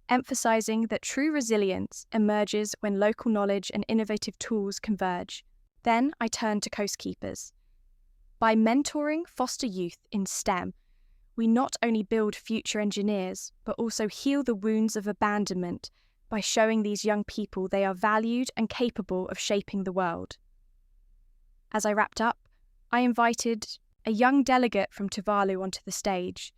emphasizing that true resilience emerges when local knowledge and innovative tools converge. Then I turned to CoastKeepers. By mentoring foster youth in STEM, we not only build future engineers, but also heal the wounds of abandonment by showing these young people they are valued and capable of shaping the world. As I wrapped up, I invited a young delegate from Tuvalu onto the stage.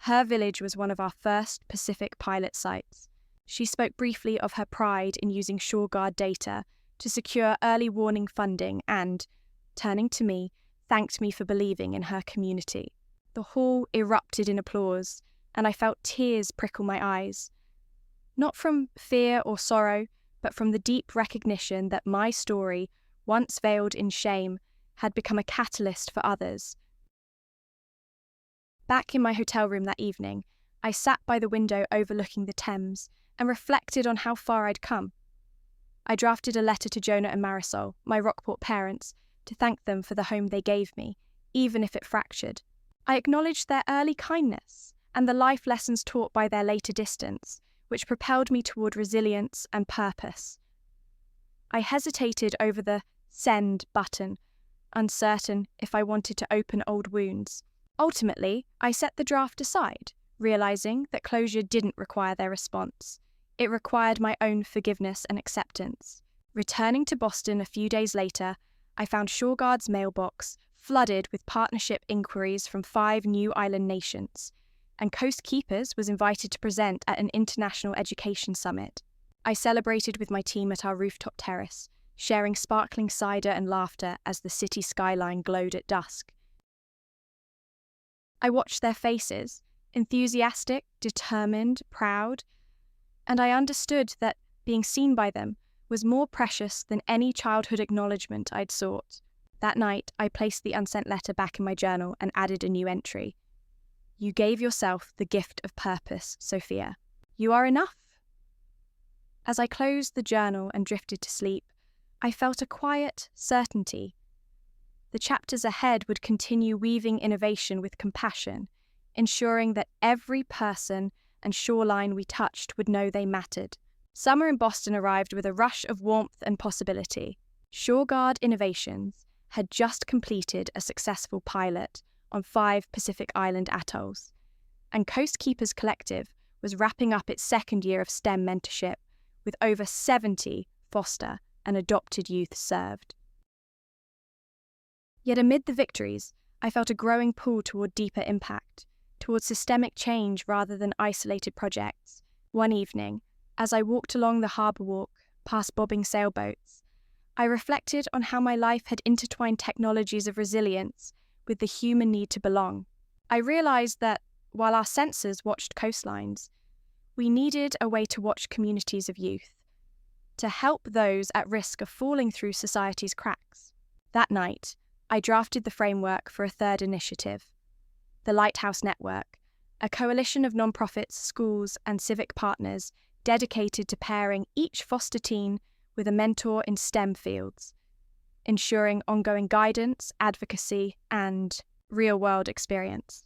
Her village was one of our first Pacific pilot sites. She spoke briefly of her pride in using ShoreGuard data to secure early warning funding and, turning to me, thanked me for believing in her community. The hall erupted in applause, and I felt tears prickle my eyes. Not from fear or sorrow, but from the deep recognition that my story, once veiled in shame, had become a catalyst for others. Back in my hotel room that evening, I sat by the window overlooking the Thames and reflected on how far I'd come. I drafted a letter to Jonah and Marisol, my Rockport parents, to thank them for the home they gave me, even if it fractured. I acknowledged their early kindness and the life lessons taught by their later distance, which propelled me toward resilience and purpose. I hesitated over the send button, uncertain if I wanted to open old wounds. Ultimately, I set the draft aside, realizing that closure didn't require their response. It required my own forgiveness and acceptance. Returning to Boston a few days later, I found ShoreGuard's mailbox flooded with partnership inquiries from 5 new island nations, and CoastKeepers was invited to present at an international education summit. I celebrated with my team at our rooftop terrace, sharing sparkling cider and laughter as the city skyline glowed at dusk. I watched their faces, enthusiastic, determined, proud, and I understood that being seen by them was more precious than any childhood acknowledgement I'd sought. That night, I placed the unsent letter back in my journal and added a new entry. You gave yourself the gift of purpose, Sophia. You are enough. As I closed the journal and drifted to sleep, I felt a quiet certainty. The chapters ahead would continue weaving innovation with compassion, ensuring that every person and shoreline we touched would know they mattered. Summer in Boston arrived with a rush of warmth and possibility. ShoreGuard Innovations had just completed a successful pilot on 5 Pacific Island atolls, and CoastKeepers Collective was wrapping up its second year of STEM mentorship with over 70 foster and adopted youth served. Yet amid the victories, I felt a growing pull toward deeper impact, towards systemic change rather than isolated projects. One evening, as I walked along the harbour walk, past bobbing sailboats, I reflected on how my life had intertwined technologies of resilience with the human need to belong. I realised that, while our sensors watched coastlines, we needed a way to watch communities of youth, to help those at risk of falling through society's cracks. That night, I drafted the framework for a third initiative, the Lighthouse Network, a coalition of nonprofits, schools, and civic partners dedicated to pairing each foster teen with a mentor in STEM fields, ensuring ongoing guidance, advocacy, and real-world experience.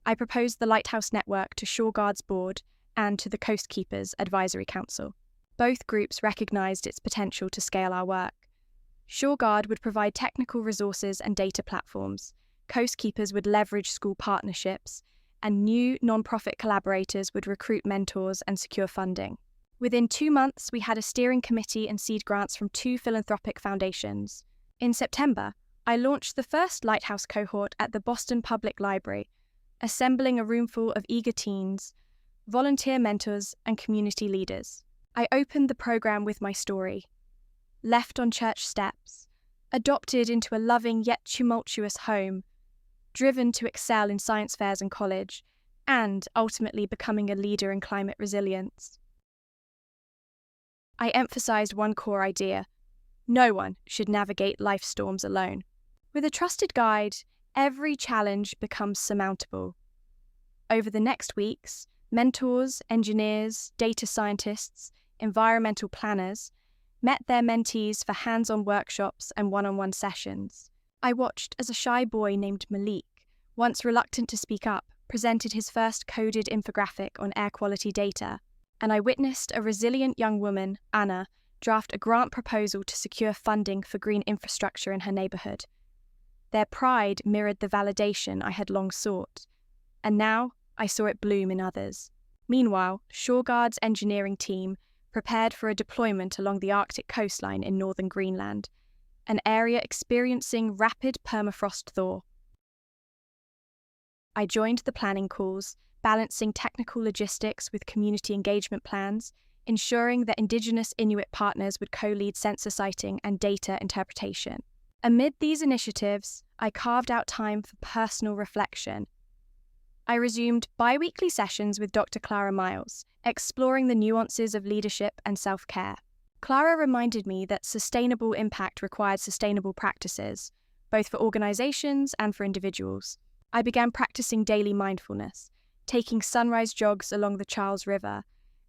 I proposed the Lighthouse Network to ShoreGuard's board and to the CoastKeepers Advisory Council. Both groups recognised its potential to scale our work. ShoreGuard would provide technical resources and data platforms. CoastKeepers would leverage school partnerships, and new non-profit collaborators would recruit mentors and secure funding. Within 2 months, we had a steering committee and seed grants from 2 philanthropic foundations. In September, I launched the first Lighthouse cohort at the Boston Public Library, assembling a roomful of eager teens, volunteer mentors, and community leaders. I opened the program with my story. Left on church steps, adopted into a loving yet tumultuous home, driven to excel in science fairs and college, and ultimately becoming a leader in climate resilience. I emphasized one core idea: no one should navigate life storms alone. With a trusted guide, every challenge becomes surmountable. Over the next weeks, mentors, engineers, data scientists, environmental planners met their mentees for hands-on workshops and one-on-one sessions. I watched as a shy boy named Malik, once reluctant to speak up, presented his first coded infographic on air quality data, and I witnessed a resilient young woman, Anna, draft a grant proposal to secure funding for green infrastructure in her neighborhood. Their pride mirrored the validation I had long sought, and now I saw it bloom in others. Meanwhile, ShoreGuard's engineering team prepared for a deployment along the Arctic coastline in northern Greenland, an area experiencing rapid permafrost thaw. I joined the planning calls, balancing technical logistics with community engagement plans, ensuring that Indigenous Inuit partners would co-lead sensor sighting and data interpretation. Amid these initiatives, I carved out time for personal reflection. I resumed bi-weekly sessions with Dr. Clara Miles, exploring the nuances of leadership and self-care. Clara reminded me that sustainable impact required sustainable practices, both for organizations and for individuals. I began practicing daily mindfulness, taking sunrise jogs along the Charles River,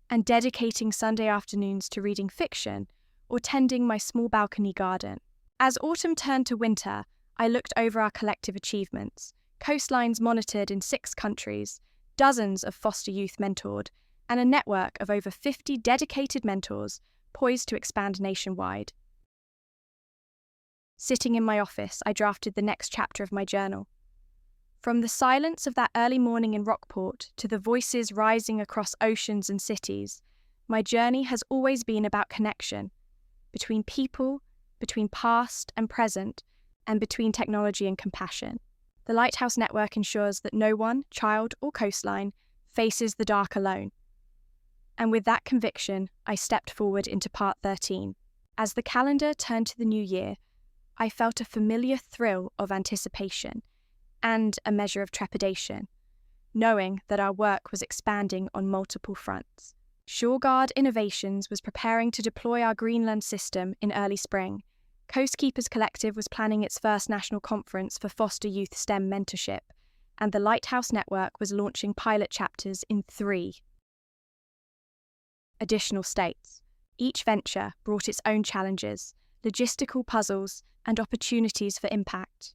and dedicating Sunday afternoons to reading fiction or tending my small balcony garden. As autumn turned to winter, I looked over our collective achievements: coastlines monitored in 6 countries, dozens of foster youth mentored, and a network of over 50 dedicated mentors poised to expand nationwide. Sitting in my office, I drafted the next chapter of my journal. From the silence of that early morning in Rockport to the voices rising across oceans and cities, my journey has always been about connection, between people, between past and present, and between technology and compassion. The Lighthouse Network ensures that no one, child or coastline, faces the dark alone. And with that conviction, I stepped forward into part 13. As the calendar turned to the new year, I felt a familiar thrill of anticipation and a measure of trepidation, knowing that our work was expanding on multiple fronts. ShoreGuard Innovations was preparing to deploy our Greenland system in early spring. CoastKeepers Collective was planning its first national conference for foster youth STEM mentorship, and the Lighthouse Network was launching pilot chapters in 3 additional states. Each venture brought its own challenges, logistical puzzles, and opportunities for impact.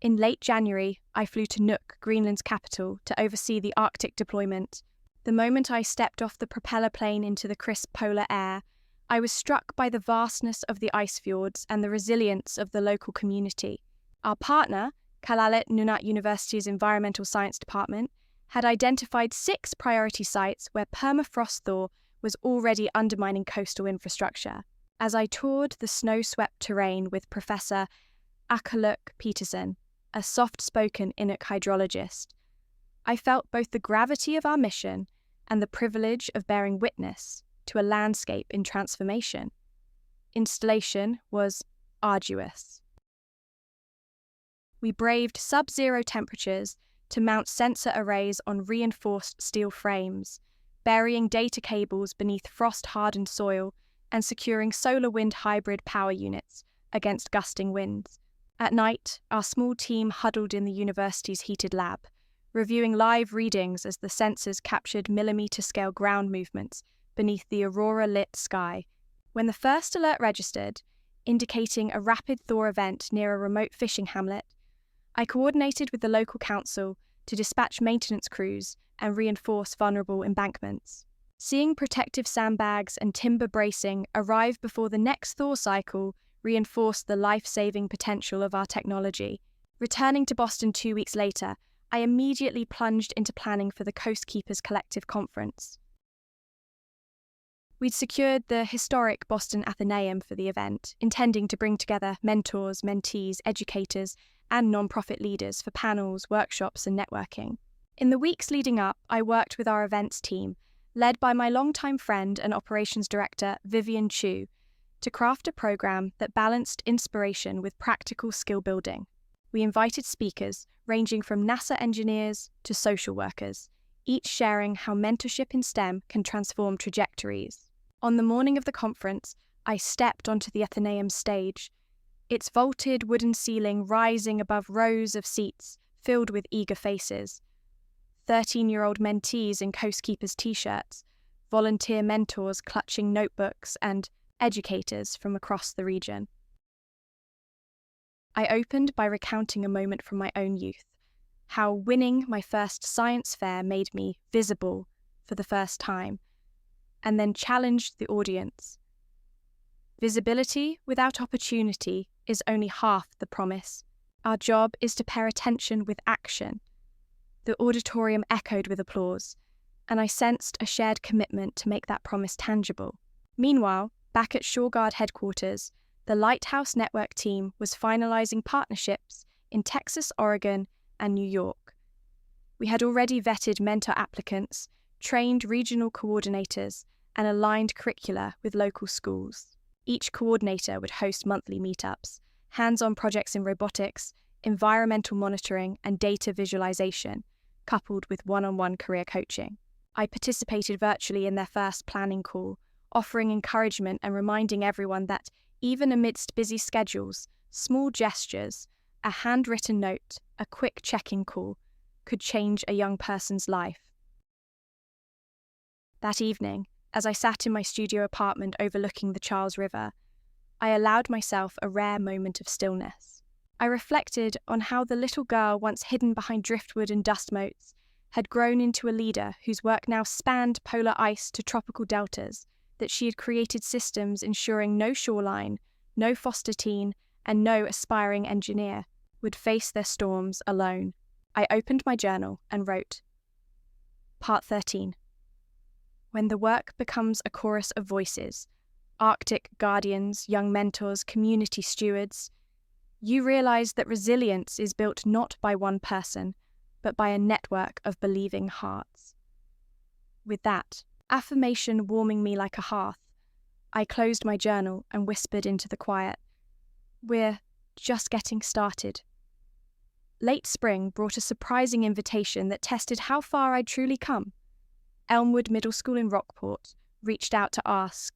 In late January, I flew to Nuuk, Greenland's capital, to oversee the Arctic deployment. The moment I stepped off the propeller plane into the crisp polar air, I was struck by the vastness of the ice fjords and the resilience of the local community. Our partner, Kalalit Nunaat University's Environmental Science Department, had identified 6 priority sites where permafrost thaw was already undermining coastal infrastructure. As I toured the snow-swept terrain with Professor Akaluk Peterson, a soft-spoken Inuk hydrologist, I felt both the gravity of our mission and the privilege of bearing witness to a landscape in transformation. Installation was arduous. We braved sub-zero temperatures to mount sensor arrays on reinforced steel frames, burying data cables beneath frost-hardened soil and securing solar wind hybrid power units against gusting winds. At night, our small team huddled in the university's heated lab, reviewing live readings as the sensors captured millimeter-scale ground movements beneath the aurora-lit sky. When the first alert registered, indicating a rapid thaw event near a remote fishing hamlet, I coordinated with the local council to dispatch maintenance crews and reinforce vulnerable embankments. Seeing protective sandbags and timber bracing arrive before the next thaw cycle reinforced the life-saving potential of our technology. Returning to Boston 2 weeks later, I immediately plunged into planning for the CoastKeepers Collective conference. We'd secured the historic Boston Athenaeum for the event, intending to bring together mentors, mentees, educators, and non-profit leaders for panels, workshops, and networking. In the weeks leading up, I worked with our events team, led by my longtime friend and operations director, Vivian Chu, to craft a program that balanced inspiration with practical skill building. We invited speakers ranging from NASA engineers to social workers, each sharing how mentorship in STEM can transform trajectories. On the morning of the conference, I stepped onto the Athenaeum stage, its vaulted wooden ceiling rising above rows of seats filled with eager faces. 13-year-old mentees in CoastKeepers t-shirts, volunteer mentors clutching notebooks, and educators from across the region. I opened by recounting a moment from my own youth, how winning my first science fair made me visible for the first time, and then challenged the audience. Visibility without opportunity is only half the promise. Our job is to pair attention with action. The auditorium echoed with applause, and I sensed a shared commitment to make that promise tangible. Meanwhile, back at ShoreGuard headquarters, the Lighthouse Network team was finalizing partnerships in Texas, Oregon, and New York. We had already vetted mentor applicants, trained regional coordinators, and aligned curricula with local schools. Each coordinator would host monthly meetups, hands-on projects in robotics, environmental monitoring, and data visualization, coupled with one-on-one career coaching. I participated virtually in their first planning call, offering encouragement and reminding everyone that, even amidst busy schedules, small gestures, a handwritten note, a quick check-in call, could change a young person's life. That evening, as I sat in my studio apartment overlooking the Charles River, I allowed myself a rare moment of stillness. I reflected on how the little girl once hidden behind driftwood and dust motes had grown into a leader whose work now spanned polar ice to tropical deltas, that she had created systems ensuring no shoreline, no foster teen, and no aspiring engineer would face their storms alone. I opened my journal and wrote, Part 13. When the work becomes a chorus of voices, Arctic guardians, young mentors, community stewards, you realize that resilience is built not by one person, but by a network of believing hearts. With that affirmation warming me like a hearth, I closed my journal and whispered into the quiet, We're just getting started. Late spring brought a surprising invitation that tested how far I'd truly come. Elmwood Middle School in Rockport reached out to ask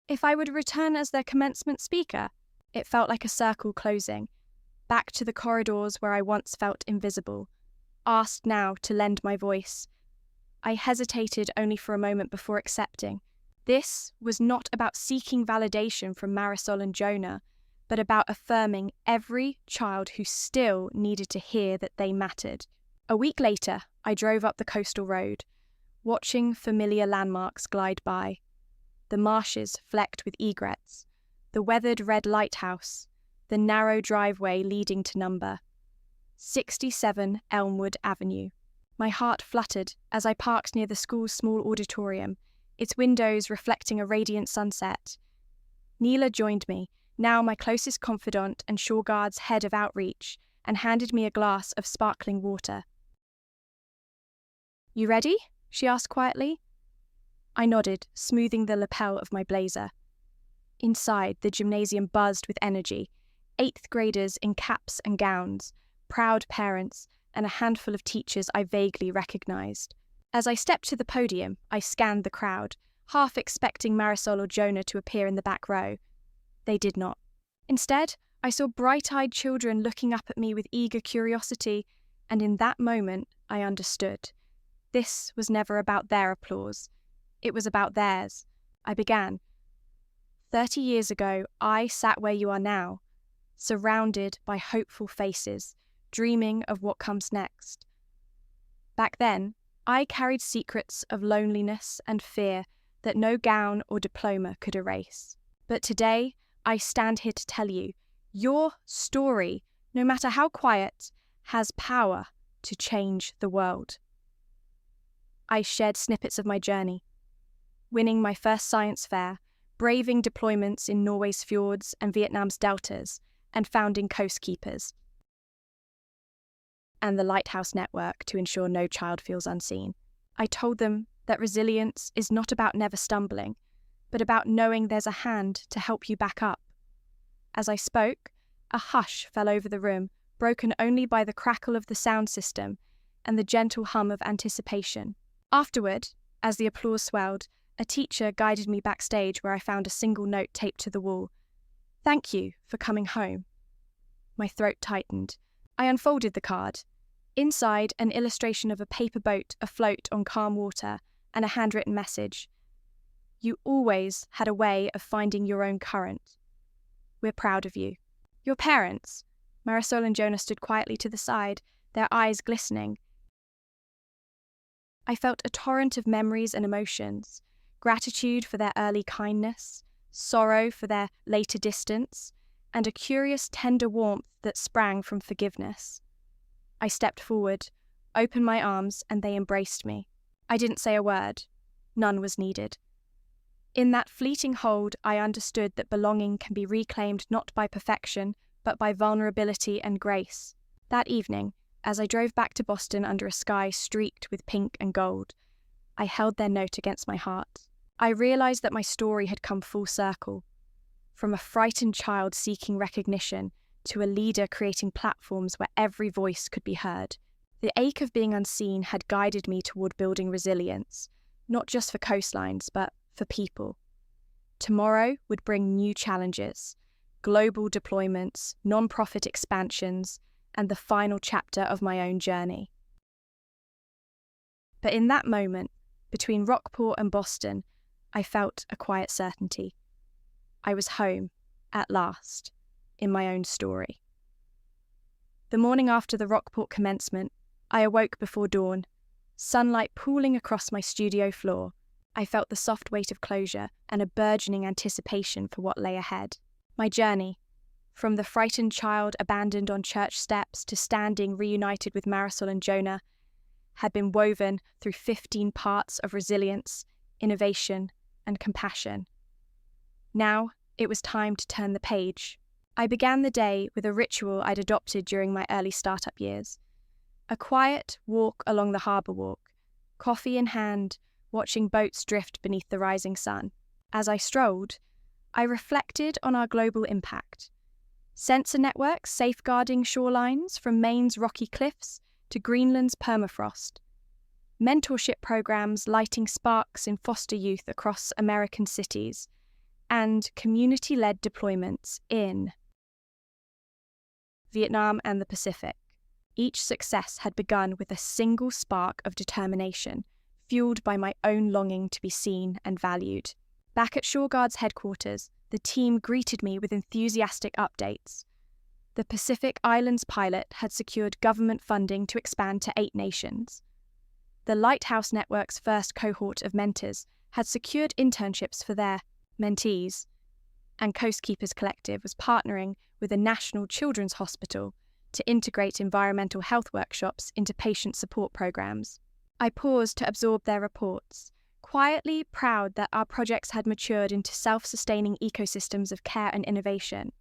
if I would return as their commencement speaker. It felt like a circle closing, back to the corridors where I once felt invisible, asked now to lend my voice. I hesitated only for a moment before accepting. This was not about seeking validation from Marisol and Jonah, but about affirming every child who still needed to hear that they mattered. A week later, I drove up the coastal road, watching familiar landmarks glide by. The marshes flecked with egrets, the weathered red lighthouse, the narrow driveway leading to number 67 Elmwood Avenue. My heart fluttered as I parked near the school's small auditorium, its windows reflecting a radiant sunset. Neela joined me, now my closest confidant and ShoreGuard's head of outreach, and handed me a glass of sparkling water. You ready? She asked quietly. I nodded, smoothing the lapel of my blazer. Inside, the gymnasium buzzed with energy. 8th graders in caps and gowns, proud parents, and a handful of teachers I vaguely recognized. As I stepped to the podium, I scanned the crowd, half expecting Marisol or Jonah to appear in the back row. They did not. Instead, I saw bright-eyed children looking up at me with eager curiosity, and in that moment, I understood. This was never about their applause. It was about theirs. I began. 30 years ago, I sat where you are now, surrounded by hopeful faces, dreaming of what comes next. Back then, I carried secrets of loneliness and fear that no gown or diploma could erase. But today, I stand here to tell you, your story, no matter how quiet, has power to change the world. I shared snippets of my journey, winning my first science fair, braving deployments in Norway's fjords and Vietnam's deltas, and founding CoastKeepers and the Lighthouse Network to ensure no child feels unseen. I told them that resilience is not about never stumbling, but about knowing there's a hand to help you back up. As I spoke, a hush fell over the room, broken only by the crackle of the sound system and the gentle hum of anticipation. Afterward, as the applause swelled, A teacher guided me backstage where I found a single note taped to the wall. "Thank you for coming home." My throat tightened. I unfolded the card. Inside, an illustration of a paper boat afloat on calm water and a handwritten message. "You always had a way of finding your own current. We're proud of you." "Your parents?" Marisol and Jonah stood quietly to the side, their eyes glistening. I felt a torrent of memories and emotions, gratitude for their early kindness, sorrow for their later distance, and a curious, tender warmth that sprang from forgiveness. I stepped forward, opened my arms, and they embraced me. I didn't say a word. None was needed. In that fleeting hold, I understood that belonging can be reclaimed not by perfection, but by vulnerability and grace. That evening, as I drove back to Boston under a sky streaked with pink and gold, I held their note against my heart. I realized that my story had come full circle. From a frightened child seeking recognition to a leader creating platforms where every voice could be heard. The ache of being unseen had guided me toward building resilience, not just for coastlines, but for people. Tomorrow would bring new challenges, global deployments, non-profit expansions, and the final chapter of my own journey. But in that moment, between Rockport and Boston, I felt a quiet certainty. I was home, at last, in my own story. The morning after the Rockport commencement, I awoke before dawn, sunlight pooling across my studio floor. I felt the soft weight of closure and a burgeoning anticipation for what lay ahead. My journey, from the frightened child abandoned on church steps to standing reunited with Marisol and Jonah, had been woven through 15 parts of resilience, innovation, and compassion. Now, it was time to turn the page. I began the day with a ritual I'd adopted during my early startup years. A quiet walk along the harbour walk, coffee in hand, watching boats drift beneath the rising sun. As I strolled, I reflected on our global impact. Sensor networks safeguarding shorelines from Maine's rocky cliffs to Greenland's permafrost. Mentorship programs lighting sparks in foster youth across American cities. And community-led deployments in Vietnam and the Pacific. Each success had begun with a single spark of determination, fueled by my own longing to be seen and valued. Back at ShoreGuard's headquarters, the team greeted me with enthusiastic updates. The Pacific Islands pilot had secured government funding to expand to 8 nations. The Lighthouse Network's first cohort of mentors had secured internships for their mentees, and CoastKeepers Collective was partnering with a national children's hospital to integrate environmental health workshops into patient support programs. I paused to absorb their reports, quietly proud that our projects had matured into self-sustaining ecosystems of care and innovation.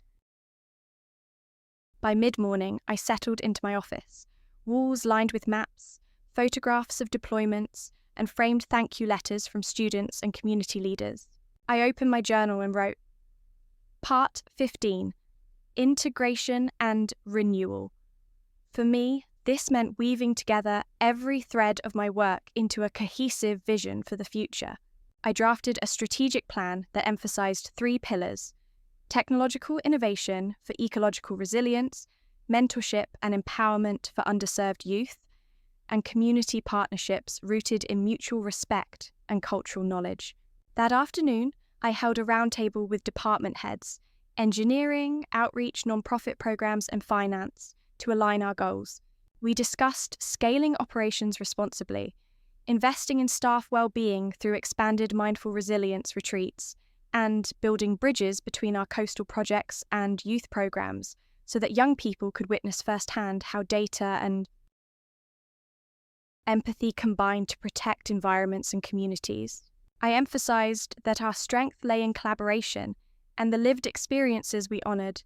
By mid-morning, I settled into my office, walls lined with maps, photographs of deployments, and framed thank you letters from students and community leaders. I opened my journal and wrote, Part 15, Integration and Renewal. For me, this meant weaving together every thread of my work into a cohesive vision for the future. I drafted a strategic plan that emphasized 3 pillars: technological innovation for ecological resilience, mentorship and empowerment for underserved youth, and community partnerships rooted in mutual respect and cultural knowledge. That afternoon, I held a roundtable with department heads, engineering, outreach, nonprofit programs, and finance to align our goals. We discussed scaling operations responsibly, investing in staff well-being through expanded mindful resilience retreats, and building bridges between our coastal projects and youth programs so that young people could witness firsthand how data and empathy combine to protect environments and communities. I emphasized that our strength lay in collaboration and the lived experiences we honored,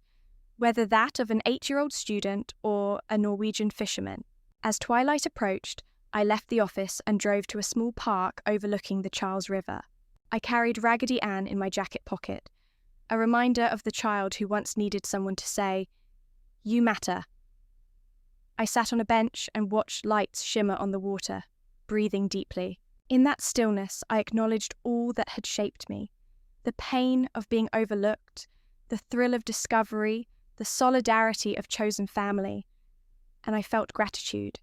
whether that of an 8-year-old student or a Norwegian fisherman. As twilight approached, I left the office and drove to a small park overlooking the Charles River. I carried Raggedy Ann in my jacket pocket, a reminder of the child who once needed someone to say, "You matter." I sat on a bench and watched lights shimmer on the water, breathing deeply. In that stillness, I acknowledged all that had shaped me: the pain of being overlooked, the thrill of discovery, the solidarity of chosen family, and I felt gratitude.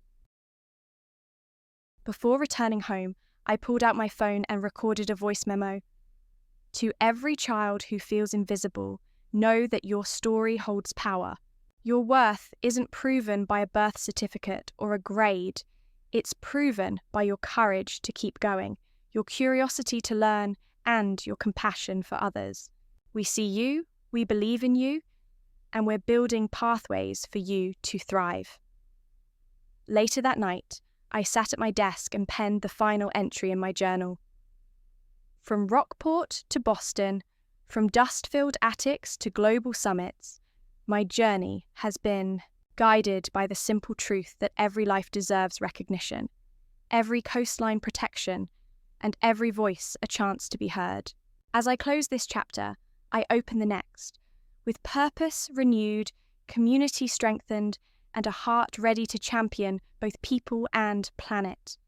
Before returning home, I pulled out my phone and recorded a voice memo. To every child who feels invisible, know that your story holds power. Your worth isn't proven by a birth certificate or a grade. It's proven by your courage to keep going, your curiosity to learn, and your compassion for others. We see you, we believe in you, and we're building pathways for you to thrive. Later that night, I sat at my desk and penned the final entry in my journal. From Rockport to Boston, from dust-filled attics to global summits, my journey has been guided by the simple truth that every life deserves recognition, every coastline protection, and every voice a chance to be heard. As I close this chapter, I open the next, with purpose renewed, community strengthened, and a heart ready to champion both people and planet.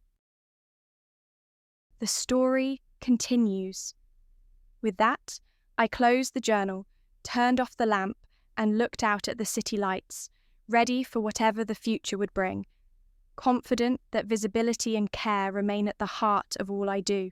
The story continues. With that, I closed the journal, turned off the lamp, and looked out at the city lights, ready for whatever the future would bring, confident that visibility and care remain at the heart of all I do.